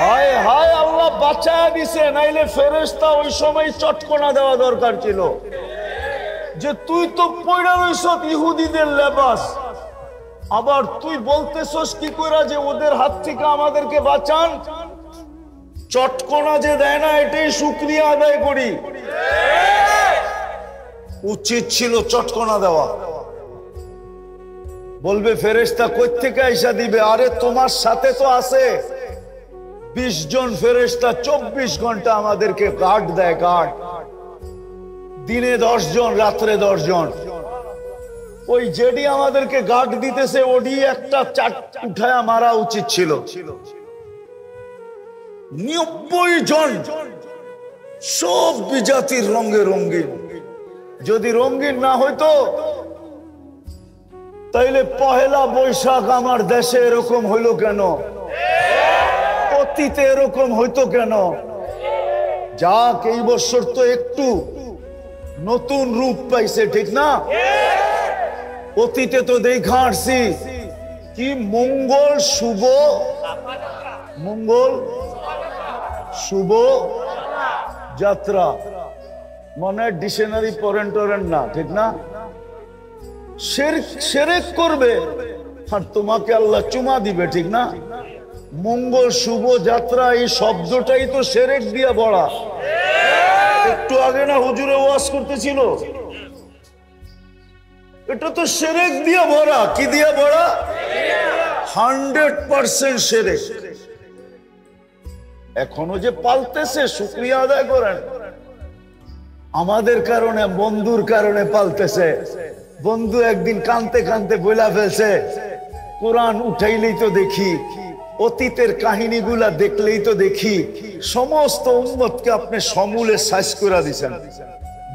হায় হায়, আল্লাহ বাঁচায়া দিছে, নাইলে ফেরেশতা ওই সময় চটকনা দেওয়া দরকার ছিল যে তুই তো পয়রা রইছ ইহুদিদের লেবাস, আবার তুই বলতেছস কি কইরা যে ওদের হাত থেকে আমাদেরকে বাঁচান। চটকনা যে দেয় না, এটাই শুকরিয়া আদায় করি। উচিত ছিল চটকনা দেওয়া। বলবে ফেরেশতা কই থেকে আইসা দিবে? আরে তোমার সাথে তো আছে 20 জন ফেরেশতা, 24 ঘন্টা আমাদেরকে গার্ড দেয়, গার্ড। দিনে 10 জন, রাত্রে 10 জন। ওই যেডি আমাদেরকে গার্ড দিতেছে ওডি একটা চাট উঠায়া মারা উচিত ছিল। 90 জন, সব বিজাতির রঙে রঙিন। যদি রঙিন না হইতো তাইলে পহেলা বৈশাখ আমার দেশে এরকম হইল কেন? অতীতে এরকম হইতো কেন? যাক, এই বছর তো একটু নতুন রূপ পাইছে, ঠিক না? অতীতে তো দেখা আসছি কি মঙ্গল শুভ, মঙ্গল শুভ যাত্রা, মানে ডিকশনারি পড়েন টরেন না, ঠিক না? শিরক করবে আর তোমাকে আল্লাহ চুমা দিবে, ঠিক না? মঙ্গল শুভ যাত্রা, এই শব্দটাই তো শিরক দিয়া ভরা। একটু আগে না হুজুরে ওয়াজ করতেছিল, এটা তো শিরক দিয়া ভরা। কি দিয়া ভরা? 100% শিরক। এখনো যে পালতেছে, শুকরিয়া আদায় করেন। আমাদের কারণে, বন্ধুর কারণে পালতেছে। বন্ধু একদিন কানতে কানতে বইলা ফেলছে, কোরআন উঠাইলেই তো দেখি, অতীতের কাহিনীগুলা দেখলেই তো দেখি সমস্ত উম্মতকে আপনি সমূলে শেষ করে দিছেন,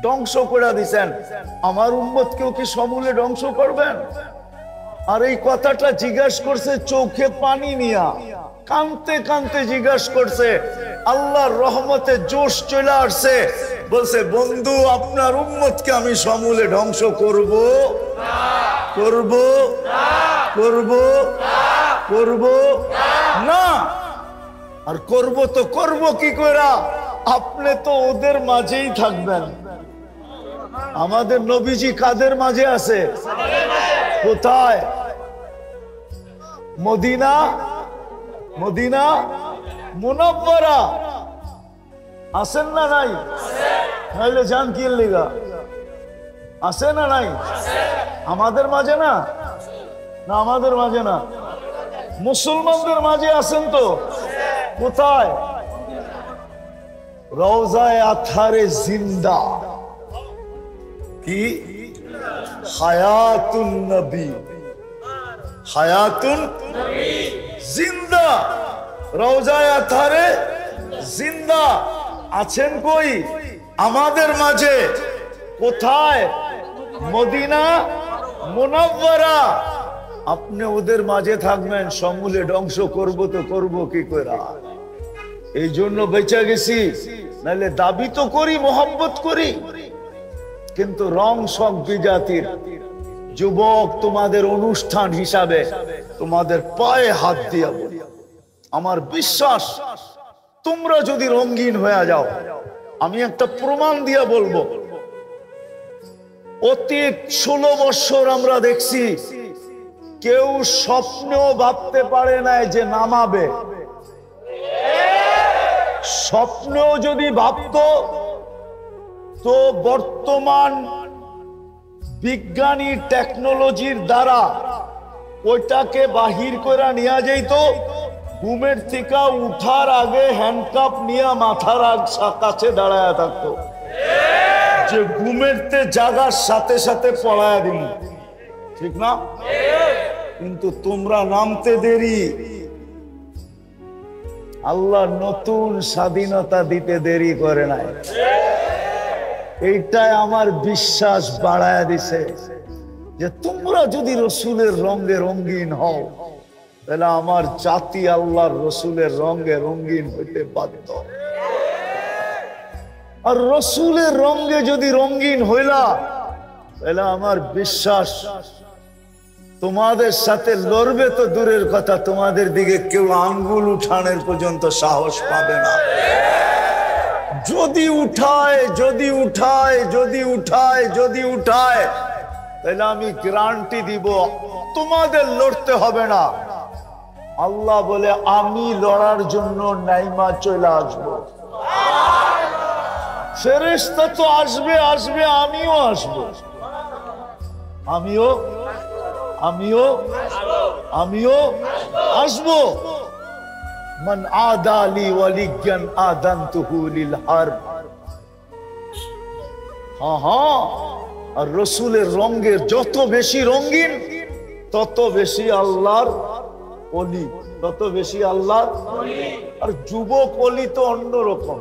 ধ্বংস করে দিছেন। আমার উম্মতকেও কি সমূলে ধ্বংস করবেন? আর এই কথাটা জিজ্ঞাসা করছে চোখে পানি নিয়া, কানতে কানতে জিজ্ঞাসা করছে। আল্লাহর রহমতে জোশ চলে আসছে, বলছে বন্ধু আপনার উম্মতকে আমি সমূলে ধ্বংস করব করব করব করব না। আর করব তো করব কি করে? আপনি তো ওদের মাঝেই থাকবেন। আমাদের নবীজি কাদের মাঝে আছে? কোথায়? মদিনা, মদিনা মুনাওয়ারা আছেন না নাই? নাইলে জান কি লিগা আছে না নাই? আমাদের মাঝে না? না আমাদের মাঝে না, মুসলমানদের মাঝে আছেন তো। কোথায়? রওজায়ে আতহারে জিন্দা। কি? হায়াতুন নবী, হায়াতুন জিন্দা। রওজায়ে আতহারে জিন্দা আছেন কই? আমাদের মাঝে। কোথায়? মদিনা মুনাওয়ারা। আপনি ওদের মাঝে থাকবেন, সমূলে ধ্বংস করব তো করব কি করে? এই জন্য বেঁচে গেছি। নাহলে দাবি তো করি, মোহাব্বত করি, কিন্তু রং সব বিজাতির। যুবক, তোমাদের অনুষ্ঠান হিসাবে তোমাদের পায়ে হাত দিয়া বলি, আমার বিশ্বাস তোমরা যদি রঙিন হয়ে যাও, আমি একটা প্রমাণ দিয়ে বলবো, অতীত 16 বছর আমরা দেখছি কেউ স্বপ্নেও ভাবতে পারে না যে নামাবে। স্বপ্নেও যদি ভাবতো তো বর্তমান বিজ্ঞানী টেকনোলজির দ্বারা ওইটাকে বাহির করে নিয়ে যাইত। ঘুমের থেকে উঠার আগে হ্যান্ডকাপ নিয়ে মাথার কাছে দাঁড়ায় থাকতো যে ঘুমেরতে জাগার সাথে সাথে পড়ায় দিন, ঠিক না? কিন্তু তোমরা নামতে দেরি, আল্লাহ নতুন স্বাধীনতা দিতে দেরি করে নাই। এইটাই আমার বিশ্বাস বাড়ায় দিছে যে তোমরা যদি রসুলের রঙে রঙিন হও, তাহলে আমার জাতি আল্লাহর রসুলের রঙে রঙিন হইতে বাধ্য। আর রসুলের রঙে যদি রঙিন হইলা, তাহলে আমার বিশ্বাস তোমাদের সাথে লড়বে তো দূরের কথা, তোমাদের দিকে কেউ আঙ্গুল উঠানোর পর্যন্ত সাহস পাবে না। যদি উঠায় যদি উঠায় যদি উঠায় যদি উঠায়, তাহলে আমি গ্যারান্টি দিব তোমাদের লড়তে হবে না। আল্লাহ বলে আমি লড়ার জন্য নাইমা চলে আসবো। ফেরেশতা তো আসবে আসবে, আমিও আসবো, আমিও আমিও আমিও আসবো। মান আদালি ওয়ালিয়ান আদানতুহু লিল হারব। হ্যাঁ, আর রসুলের রঙের যত বেশি রঙিন তত বেশি আল্লাহর ওলি, তত বেশি আল্লাহর। আর যুবক ওলি তো অন্যরকম,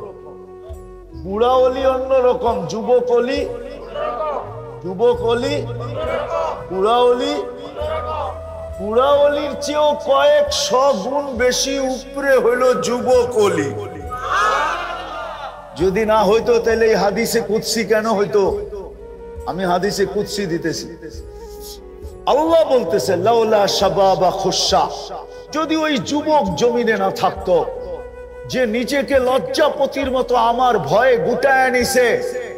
বুড়া ওলি অন্যরকম, যুবক ওলি, যুবক ওলি, বুড়া ওলি। বুড়া ওলির চেয়েও কয়েকশো গুণ বেশি উপরে হইল যুবক ওলি। যদি না হইতো তাহলে এই হাদিসে কুদসি কেন হইতো? আমি হাদিসে কুদসি দিতেছি। আল্লাহ বলতেছে লাউলা শাবাবা খুশা, যদি ওই যুবক জমিনে না থাকতো যে নিজেকে লজ্জাপতির মতো আমার ভয়ে গুটায় নিছে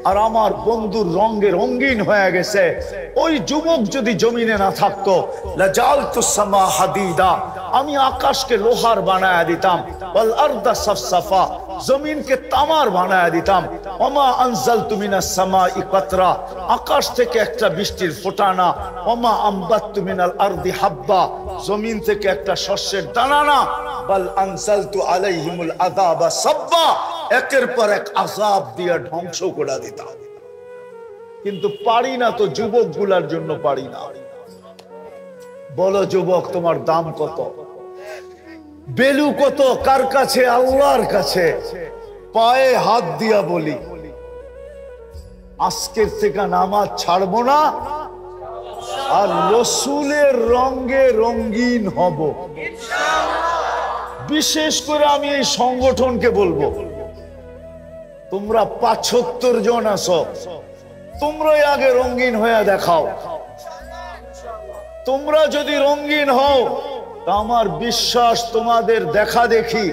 আর আমার বন্ধুর রঙে রঙিন হয়ে গেছে, ওই যুবক যদি জমিনে না থাকতো, লাজালতু সামা হাদিদা, আমি আকাশকে লোহার বানায়া দিতাম, ওয়াল আরদা সাফসাফা, জমিনকে তামার বানায়া দিতাম, ওমা আনজালতু মিনাস সামাই কাতরা, আকাশ থেকে একটা বৃষ্টির ফোঁটা না, ওমা আমবাততু মিনাল আরদি হাব্বা, জমিন থেকে একটা শস্যের দানা না, বাল আনজালতু আলাইহিমুল আযাবা সাব্বা, একের পর এক আযাব দিয়ে ধ্বংস করে দিতাম। কিন্তু পারি না তো, যুবক গুলার জন্য পারি না। বলো যুবক, তোমার দাম কত? বেলু কত? কার কাছে? আল্লাহর কাছে। পায়ে হাত দিয়া বলি, আজকের থেকে নামাজ ছাড়বো না, আর রসুলের রঙে রঙিন হব। বিশেষ করে আমি এই সংগঠনকে বলবো, তোমরা ৭৫ জন আছো, তোমরাই আগে রঙিন হয়ে দেখাও। তোমরা যদি রঙিন হও, তা আমার বিশ্বাস তোমাদের দেখা দেখি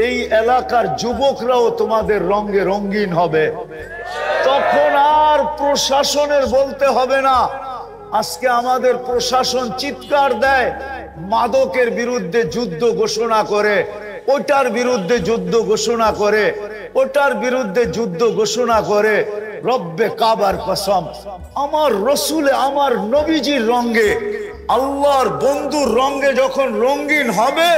এই এলাকার যুবকরাও তোমাদের রঙে রঙিন হবে। তখন আর প্রশাসনের বলতে হবে না। আজকে আমাদের প্রশাসন চিৎকার দেয়, মাদকের বিরুদ্ধে যুদ্ধ ঘোষণা করে, ওটার বিরুদ্ধে যুদ্ধ ঘোষণা করে, ওটার বিরুদ্ধে যুদ্ধ ঘোষণা করে। রব্বে কাবার কসম, আমার রসুলে, আমার নবীজির রঙে, আল্লাহর বন্ধুর রঙে যখন রঙিন হবে,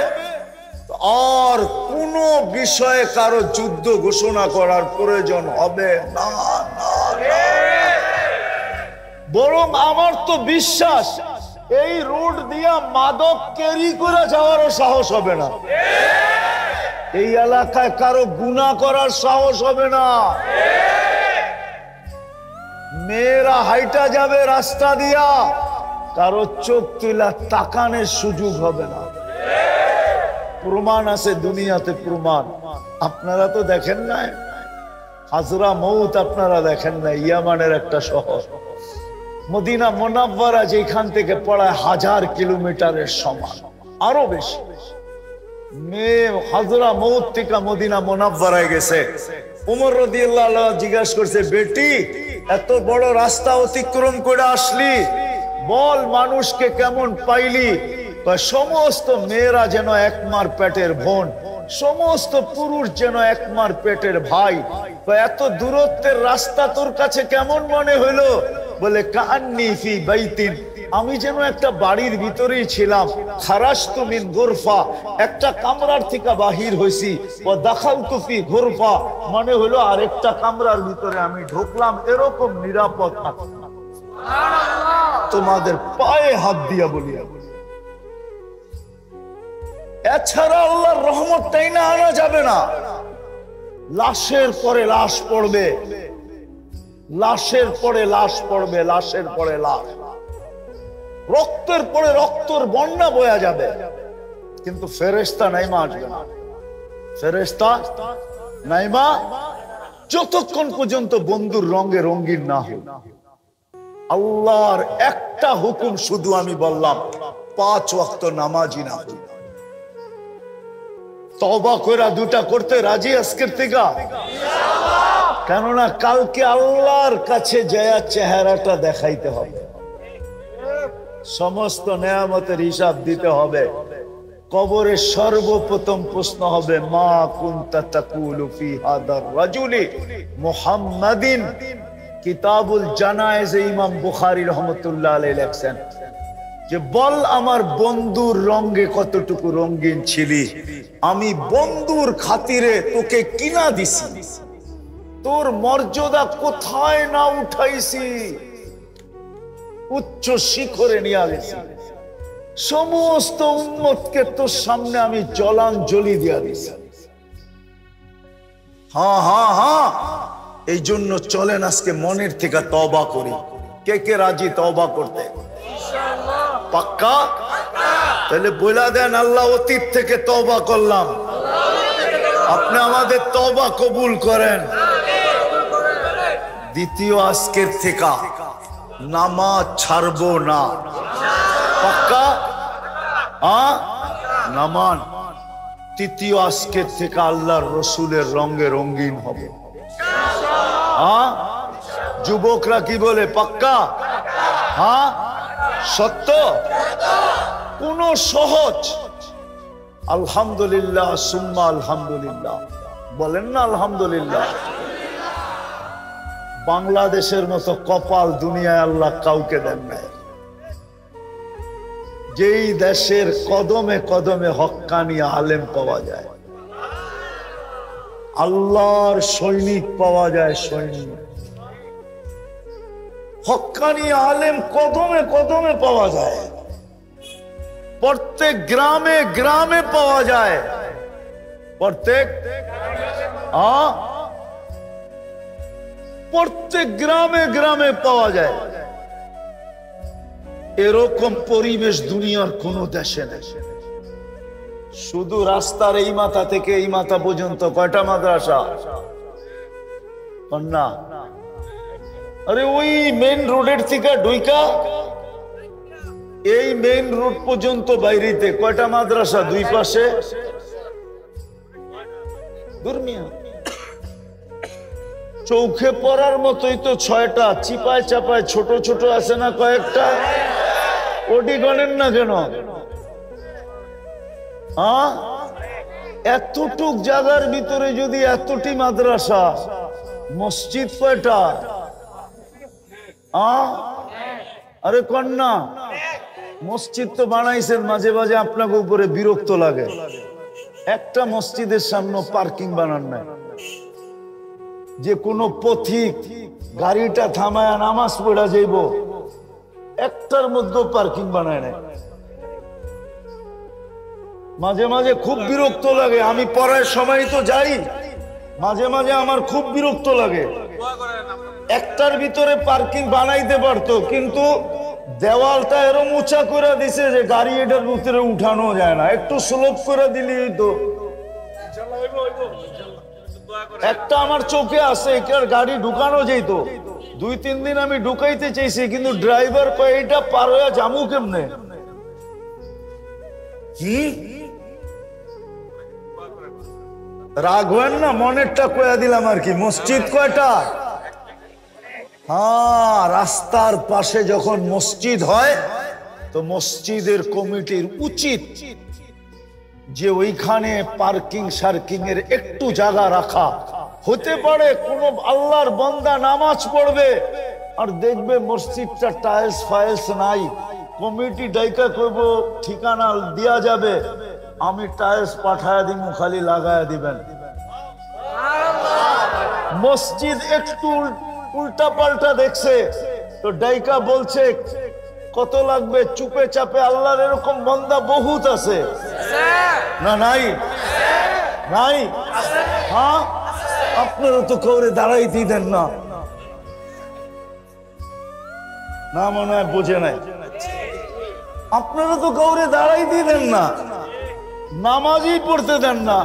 আর কোন বিষয়ে কারো যুদ্ধ ঘোষণা করার প্রয়োজন হবে না। বরং আমার তো বিশ্বাস এই রোড দিয়া মাদক ক্যারি করে যাওয়ারও সাহস হবে না। এই এলাকায় কারো গুনাহ করার সাহস হবে না। মেয়েরা হাইটা যাবে রাস্তা দিয়া, কারো চোখ তুলা তাকানোর সুযোগ হবে না। প্রমাণ আছে দুনিয়াতে, প্রমাণ। আপনারা তো দেখেন না, হাজরা মউত আপনারা দেখেন না, ইয়ামানের একটা শহর। মদিনা মুনাওয়ারা যেখান থেকে পড়ায় 1000 কিলোমিটারের সমান, আরো বেশি। মেয়ে হাজরা মউত থেকে মদিনা মুনাওয়ারায় গেছে। উমর রাদিয়াল্লাহু আনহু জিজ্ঞাসা করছে, বেটি এত বড় রাস্তা অতিক্রম করে আসলি, বল মানুষকে কেমন পাইলি? সমস্ত মেয়েরা যেন একমার পেটের বোন, সমস্ত পুরুষ যেন একমার পেটের ভাই। এত দূরত্বের রাস্তা তোর কাছে কেমন মনে হইলো? বলে কান্নি ফি বাইতিন, আমি যেন একটা বাড়ির ভিতরেই ছিলাম। খারাজতু মিন গুরফা, একটা কামরার থেকে বাহির হইছি। ওয়া দাখালতু ফি গুরফা, মানে হলো আরেকটা কামরার ভিতরে আমি ঢুকলাম, এরকম নিরাপদ। সুবহানাল্লাহ, তোমাদের পায়ে হাত দিয়া বলিয়া, এছাড়া আল্লাহর রহমতটাই না আনা যাবে না। লাশের পরে লাশ পড়বে, লাশের পরে লাশ পড়বে, লাশের পরে লাশ, রক্তের পরে রক্তর বন্যা বয়া যাবে, কিন্তু ফেরেশতা নাইমা আসবে না। ফেরেশতা নাইমা যতক্ষণ পর্যন্ত বন্ধুর রঙে রঙিন না হয়। আল্লাহর একটা হুকুম শুধু আমি বললাম, 5 ওয়াক্ত নামাজি না হই। তওবা কইরা দুটা করতে রাজি আজকের থেকে? ইনশাআল্লাহ। কেননা কালকে আল্লাহর কাছে যায় চেহারাটা দেখাইতে হবে, সমস্ত নেয়ামতের হিসাব দিতে হবে। কবরে সর্বপ্রথম প্রশ্ন হবে, মা কুনতা তাকুলু ফি হাদার রাজুলি মুহাম্মাদিন। কিতাবুল জানায়েজে ইমাম বুখারী রাহমাতুল্লাহ আলাইহি লেখেন যে, বল আমার বন্ধুর রঙে কতটুকু রঙিন ছিলি, আমি বন্ধুর খাতিরে তোকে কিনা দিছি, তোর মর্যাদা কোথায় না উঠাইছি, উচ্চ শিখরে নিয়ে গেছি, সমস্ত উম্মতকে তোর সামনে আমি জলাঞ্জলি দিয়া দিছি। হ্যাঁ হ্যাঁ হ্যাঁ, এই জন্য চলেন আজকে মনের থেকে তওবা করি। কে কে রাজি তওবা করতে? পাক্কা? তাহলে বলে দেন, আল্লাহ অতীত থেকে তওবা করলাম, আপনি আমাদের তওবা কবুল করেন। দ্বিতীয়, আজকের থেকে নামাজ ছাড়বো না। পাক্কা? নামান। তৃতীয়, আজকের থেকে আল্লাহর রসুলের রঙে রঙিন হবে। যুবকরা কি বলে? পাক্কা? হ্যাঁ, সত্য? কোন সহজ? আলহামদুলিল্লাহ সুম্মা আলহামদুলিল্লাহ, বলেন না আলহামদুলিল্লাহ। বাংলাদেশের মতো কপাল দুনিয়ায় আল্লাহ কাউকে দেন নাই। যেই দেশের কদমে কদমে হক্কানি আলেম পাওয়া যায়, আল্লাহর সৈনিক পাওয়া যায়, সৈনিক হক্কানি আলেম কদমে কদমে পাওয়া যায়, প্রত্যেক গ্রামে গ্রামে পাওয়া যায়, প্রত্যেক গ্রামে গ্রামে পাওয়া যায়। এরকম পরিবেশ দুনিয়ার কোন দেশে নেই। শুধু রাস্তার এই মাথা থেকে এই মাথা পর্যন্ত কয়টা মাদ্রাসা? না, আরে ওই মেইন রোডের থেকে ঢুইকা এই মেইন রোড পর্যন্ত বাইরেতে কয়টা মাদ্রাসা? দুই পাশে। দুর্মিয়া চৌখে পড়ার মতোই তো 6টা, চিপায় চাপায় ছোট ছোট আছে না কয়েকটা, ওটি গণেন না কেন? এতটুক জায়গার ভিতরে যদি এতটি মাদ্রাসা, মসজিদ কয়টা? আরে কন্যা, মসজিদ তো বানাইছেন, মাঝে মাঝে আপনাকে উপরে বিরক্ত লাগে। একটা মসজিদের সামনে পার্কিং বানান নাই, যে কোনো পথিক গাড়িটা থামায় নামাজ পড়া যাইব, একটার মধ্যে পার্কিং বানায় নাই। মাঝে মাঝে খুব বিরক্ত লাগে, আমি পড়ার সময় তো যাই, মাঝে মাঝে আমার খুব বিরক্ত লাগে। একটার ভিতরে পার্কিং বানাইতে পারতো, কিন্তু দেওয়ালটা এরকম উঁচা করে দিছে যে গাড়ি এটার ভিতরে উঠানো যায় না, একটু স্লোপ করে দিলেই তো। একটা আমার চোখে আছে, এটার গাড়ি ঢুকানো যেত, 2-3 দিন আমি ঢুকাইতে চাইছি, কিন্তু ড্রাইভার কয় এটা পার হয়ে জামু কেমনে? রাগ হবেন না, মনেরটা কয়া দিলাম আর কি। মসজিদ কয়টা? হ্যাঁ, রাস্তার পাশে যখন মসজিদ হয় তো মসজিদের কমিটির উচিত যে ওইখানে পার্কিং সার্কিং এর একটু জায়গা রাখা। হতে পারে কোন আল্লাহর বান্দা নামাজ পড়বে আর দেখবে মসজিদটা টাইলস ফাইলস নাই, কমিটি ডাইকা করব ঠিকানা দেয়া যাবে, আমি টাইলস পাঠায় দিব, খালি লাগায় দিবেন। মসজিদ একটু উল্টা পাল্টা দেখছে তো ডাইকা বলছে কত লাগবে, চুপে চাপে আল্লাহর এরকম বান্দা বহুত আছে না? নাই? নাই? হ্যাঁ, আপনারা তো কাউরে দাঁড়াই দিতেন না, না মনে হয় বোঝে নাই। আপনারা তো কাউরে দাঁড়াই দিতেন না, নামাজই পড়তে দেন না,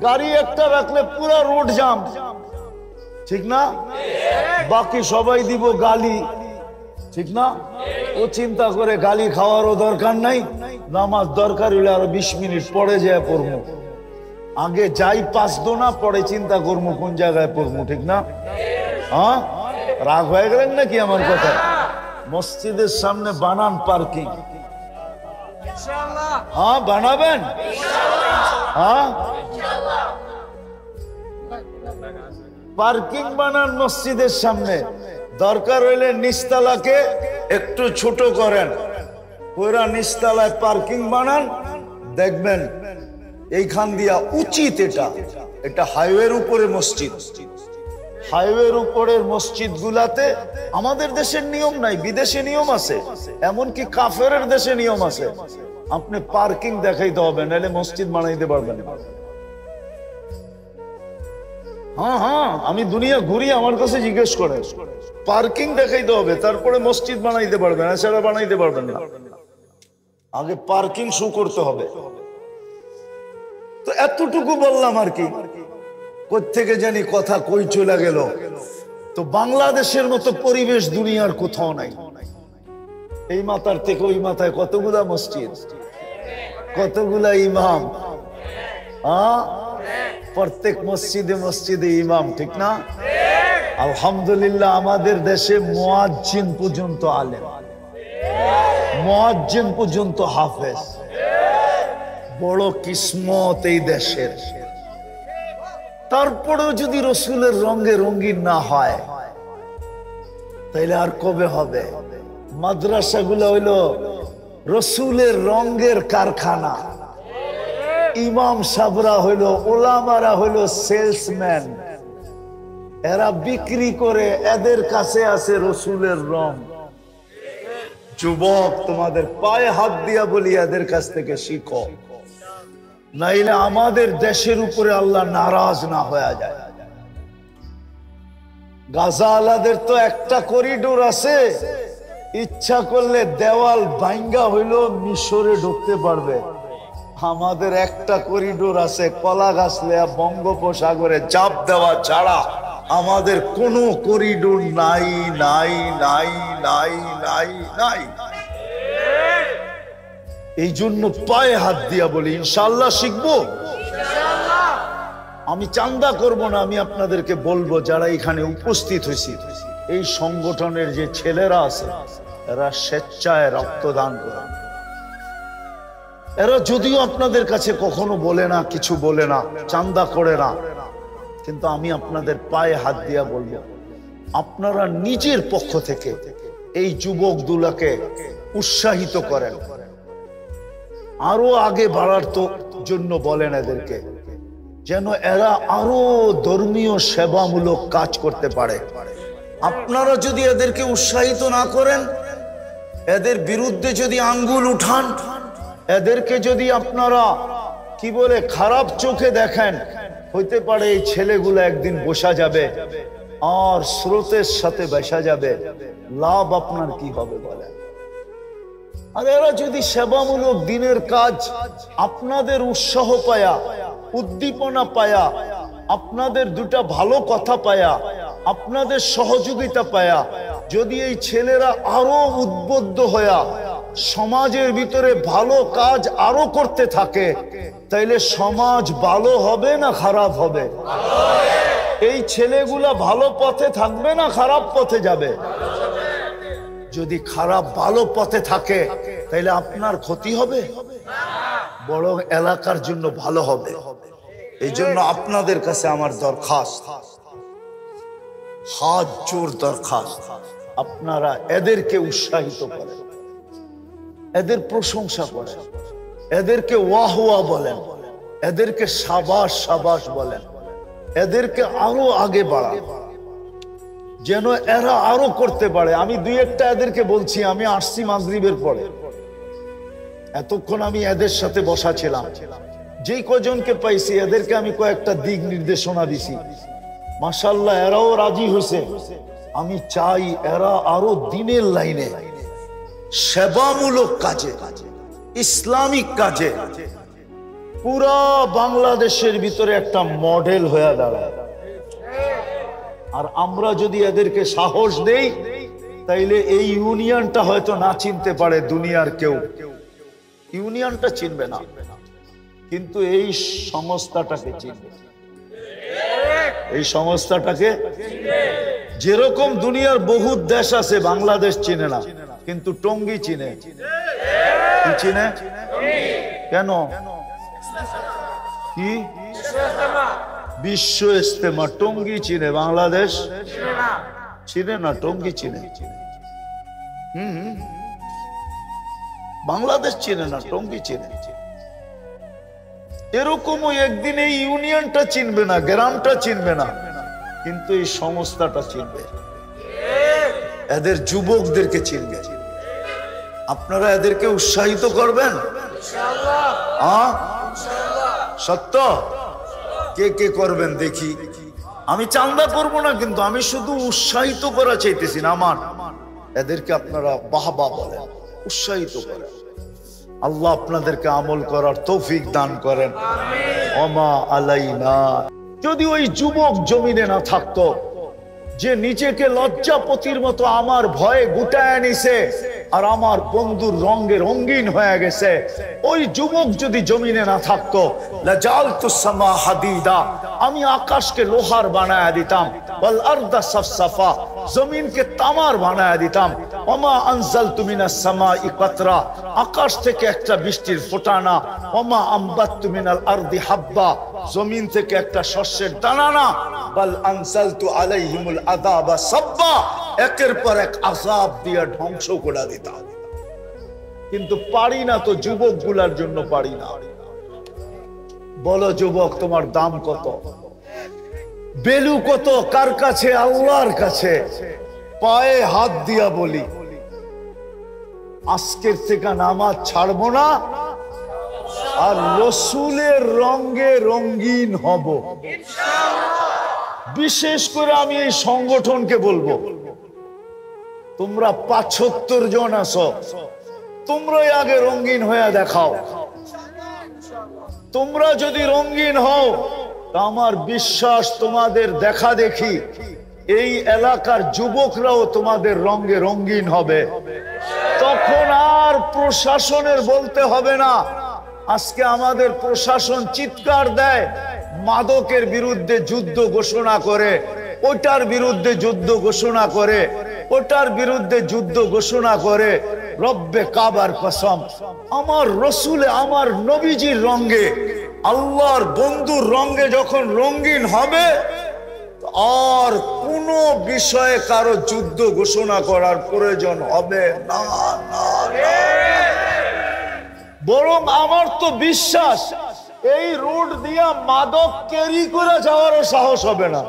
গাড়ি একটা রাখলে পুরো রোড জাম, ঠিক না? বাকি সবাই দিব গালি, ঠিক না? ও চিন্তা করে গালি খাওয়ারও দরকার নাই, নামাজ দরকার হইলে আরো 20 মিনিট পরে যায় পড়বো, আগে যাই পাঁচ দো না, পরে চিন্তা করবো কোন জায়গায় পড়বো, ঠিক না? হ্যাঁ, রাগ হয়ে গেলেন নাকি আমার কথা? মসজিদের সামনে বানান পার্কিং। হ্যাঁ, বানাবেন? হ্যাঁ, পার্কিং বানান মসজিদের সামনে। দরকার হইলে নিচতলাকে একটু ছোট করেন, পুরা নিচতলায় পার্কিং বানান, দেখবেন এইখান দিয়া উচিত। এটা হাইওয়ের উপরে মসজিদ, হাইওয়ের উপরের মসজিদ গুলাতে আমাদের দেশের নিয়ম নাই, বিদেশে নিয়ম আছে, এমনকি কাফেরের দেশে নিয়ম আছে। আপনি পার্কিং দেখাইতে হবে, নাহলে মসজিদ বানাইতে পারবেন না। হ্যাঁ হ্যাঁ, আমি দুনিয়া ঘুরি, আমার কাছে জিজ্ঞেস করে, পার্কিং দেখাইতে হবে, তারপরে মসজিদ বানাইতে পারবেন, এছাড়া বানাইতে পারবেন না। আগে পার্কিং শো করতে হবে। তো এতটুকু বললাম আর কি, কোত্থেকে জানি কথা কই চলে গেল। তো বাংলাদেশের মতো পরিবেশ দুনিয়ার কোথাও নাই। এই মাথার থেকে ওই মাথায় কতগুলা মসজিদ, কতগুলা ইমাম, প্রত্যেক মসজিদে মসজিদে ইমাম, ঠিক না? আলহামদুলিল্লাহ, আমাদের দেশে মুয়াজ্জিন পর্যন্ত আলেম, মুয়াজ্জিন পর্যন্ত হাফেজ। বড় কিসমত এই দেশের। তারপরেও যদি রসুলের রঙে রঙিন না হয় তাইলে আর কবে হবে? মাদ্রাসাগুলো হইল রসুলের রঙের কারখানা, ইমাম সাবরা হইল, ওলামারা হইল সেলসম্যান, এরা বিক্রি করে, এদের কাছে আছে রসুলের রং। যুবক, তোমাদের পায়ে হাত দিয়া বলি, এদের কাছ থেকে শিখো, নাইলে আমাদের দেশের উপরে আল্লাহ নারাজ না হয়ে যায়। গাজা আলাদের তো একটা করিডোর আছে, ইচ্ছা করলে দেওয়াল ভাঙ্গা হইল মিশরে ঢুকতে পারবে। আমাদের একটা করিডোর আছে, কলা গাছ লেয়া বঙ্গোপসাগরে চাপ দেওয়া ছাড়া আমাদের কোনো করিডোর নাই নাই নাই নাই নাই নাই। এই জন্য পায়ে হাত দিয়া বলি, ইনশাআল্লাহ শিখবো। আমি চান্দা করব না, আমি আপনাদেরকে বলবো যারা এখানে উপস্থিত হয়েছি, এই সংগঠনের যে ছেলেরা আছে এরা স্বেচ্ছায় রক্তদান করে। এরা যদিও আপনাদের কাছে কখনো বলে না, কিছু বলে না, চান্দা করে না, কিন্তু আমি আপনাদের পায়ে হাত দিয়া বলবো, আপনারা নিজের পক্ষ থেকে এই যুবক দুলাকে উৎসাহিত করেন, আরো আগে বাড়ার জন্য বলেন এদেরকে, যেন এরা আরো ধর্মীয় সেবামূলক কাজ করতে পারে। আপনারা যদি এদেরকে উৎসাহিত না করেন, এদের বিরুদ্ধে যদি আঙ্গুল উঠান, এদেরকে যদি আপনারা কি বলে খারাপ চোখে দেখেন, হইতে পারে এই ছেলেগুলো একদিন বসা যাবে আর স্রোতের সাথে বেসা যাবে। লাভ আপনার কি হবে বলেন? আর এরা যদি সেবামূলক দিনের কাজ আপনাদের উৎসাহ পায়া, উদ্দীপনা পায়া, আপনাদের দুটা ভালো কথা পায়া, আপনাদের সহযোগিতা পায়া, যদি এই ছেলেরা আরো উদ্বুদ্ধ হয়া সমাজের ভিতরে ভালো কাজ আরো করতে থাকে, তাইলে সমাজ ভালো হবে না খারাপ হবে? এই ছেলেগুলা ভালো পথে থাকবে না খারাপ পথে যাবে? যদি খারাপ ভালো পথে থাকে তাইলে আপনার ক্ষতি হবে, বরং এলাকার জন্য ভালো হবে। এই জন্য আপনাদের কাছে আমার দরখাস্ত, হাত জোর দরখাস্ত, আপনারা এদেরকে উৎসাহিত করেন, এদের প্রশংসা করেন, এদেরকে ওয়াহ ওয়াহ বলেন, এদেরকে সাবাস সাবাস বলেন, এদেরকে আরো আগে বাড়ান, যেন এরা আরো করতে পারে। আমি দুই একটা এদেরকে বলছি, আমি আসছি মাগরিবের পরে, এতক্ষণ আমি এদের সাথে বসা ছিলাম, যেই কজনকে পাইছি এদেরকে আমি কয়েকটা দিক নির্দেশনা দিছি। মাশাআল্লাহ এরাও রাজি হয়েছে। আমি চাই এরা আরো দিনের লাইনে, সেবামূলক কাজে, ইসলামিক কাজে পুরা বাংলাদেশের ভিতরে একটা মডেল হয়ে দাঁড়ায়। আর আমরা যদি এদেরকে সাহস দেই তাইলে এই ইউনিয়নটা হয়তো না চিনতে পারে দুনিয়ার কেউ, ইউনিয়নটা চিনবে না, কিন্তু এই সংস্থাটাকে চিনবে। এই সংস্থাটাকে, যেরকম দুনিয়ার বহু দেশ আছে বাংলাদেশ চিনে না, কিন্তু টঙ্গী চিনে। কি চিনে? কেন? কি? বিশ্ব ইজতেমা। টঙ্গী চিনে, বাংলাদেশ চিনে না, টঙ্গী চিনে। বাংলাদেশ চিনে না, টঙ্গী চিনে। এরকমও একদিন এই ইউনিয়নটা চিনবে না, গ্রামটা চিনবে না, কিন্তু এই সংস্থাটা চিনবে, এদের যুবকদেরকে চিনবে। আপনারা এদেরকে উৎসাহিত করবেন সত্য? কে কে করবেন দেখি। আমি চান্দা করব না, কিন্তু আমি শুধু উৎসাহিত করা চাইতেছি না। আমার এদেরকে আপনারা বাহবা বলেন, উৎসাহিত করেন। আল্লাহ আপনাদেরকে আমল করার তৌফিক দান করেন। ওমা আলাইনা। যদি ওই যুবক জমিনে না থাকতো, যে নিজেকে লজ্জাপতির মতো আমার ভয়ে গুটায় নিছে আর আমার বন্ধুর রঙে রঙিন হয়ে গেছে, ওই যুবক যদি জমিনে না থাকতো, লাজালতুস সামা হাদিদা, আমি আকাশকে লোহার বানায় দিতাম, ওয়াল আরদা সাফসাফা, জমিনকে তামার বানায় দিতাম, ওমা আনজালতু মিনাস সামাই কাতরা, আকাশ থেকে একটা বৃষ্টির ফোঁটা না, ওমা আমবাততু মিনাল আরদি হাব্বা, জমিন থেকে একটা শস্যের দানা না, বাল আনজালতু আলাইহিমুল আযাবা সাব্বা, একের পর এক আযাব দিয়ে ধ্বংস করে দিতাম। কিন্তু পারি না তো, যুবক গুলার জন্য পারি না। বলো যুবক, তোমার দাম কত? বেলু কত? কার কাছে? আল্লাহর কাছে। পায়ে হাত দিয়া বলি, আজকের থেকে নামাজ ছাড়বো না, আর রসুলের রঙে রঙিন হব। বিশেষ করে আমি এই সংগঠনকে বলবো, তোমরা ৭৫ জন আছো, তোমরাই আগে রঙিন হয়ে দেখাও। তোমরা যদি রঙিন হও, আমার বিশ্বাস তোমাদের দেখা দেখি এই এলাকার যুবকরাও তোমাদের রঙে রঙিন হবে। তখন আর প্রশাসনের বলতে হবে না। আজকে আমাদের প্রশাসন চিৎকার দেয়, মাদকের বিরুদ্ধে যুদ্ধ ঘোষণা করে, ওটার বিরুদ্ধে যুদ্ধ ঘোষণা করে, ওটার বিরুদ্ধে যুদ্ধ ঘোষণা করে। রব্বে কাবার কসম, আমার রসুলে, আমার নবীজির রঙে, আল্লাহর বন্ধুর রঙে যখন রঙিন হবে, আর কোন বিষয়ে কারো যুদ্ধ ঘোষণা করার প্রয়োজন হবে না। বরং আমার তো বিশ্বাস, এই রোড দিয়া মাদক ক্যারি করে যাওয়ারও সাহস হবে না।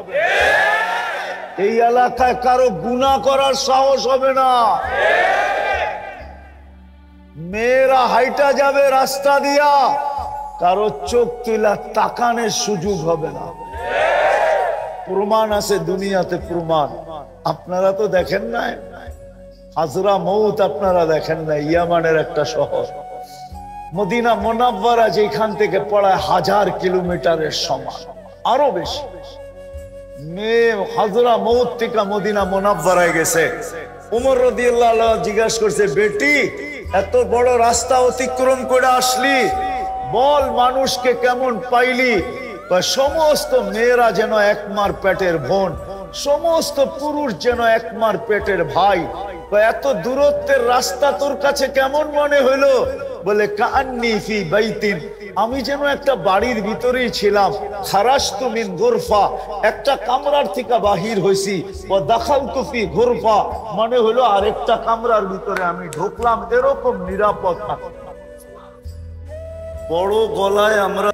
এই এলাকায় কারো গুনাহ করার সাহস হবে না। মেয়েরা হাইটা যাবে রাস্তা দিয়া, কারো চোখ তুলা তাকানোর সুযোগ হবে না। প্রমাণ আছে দুনিয়াতে, প্রমাণ। আপনারা তো দেখেন নাই হাজরা মউত, আপনারা দেখেন নাই, ইয়ামানের একটা শহর। মদিনা মুনাওয়ারা যেখান থেকে পড়ায় 1000 কিলোমিটারের সমান, আরো বেশি। মেয়ে হাজরা মউত থেকে মদিনা মুনাওয়ারায় গেছে। উমর রাদিয়াল্লাহু আনহু জিজ্ঞাসা করছে, বেটি এত বড় রাস্তা অতিক্রম করে আসলি, বল মানুষকে কেমন পাইলি? সমস্ত মেয়েরা যেন একমার পেটের বোন, সমস্ত পুরুষ যেন একমার পেটের ভাই। এত দূরত্বের রাস্তা তোর কাছে কেমন মনে হলো? বলে কান্নি ফি বাইতিন, আমি যেন একটা বাড়ির ভিতরেই ছিলাম। খারাজতু মিন গুরফা, একটা কামরার থেকে বাহির হইছি। ও দাখালতু ফি গুরফা, মনে হলো আরেকটা কামরার ভিতরে আমি ঢুকলাম, এরকম নিরাপদ। বড় গলায় আমরা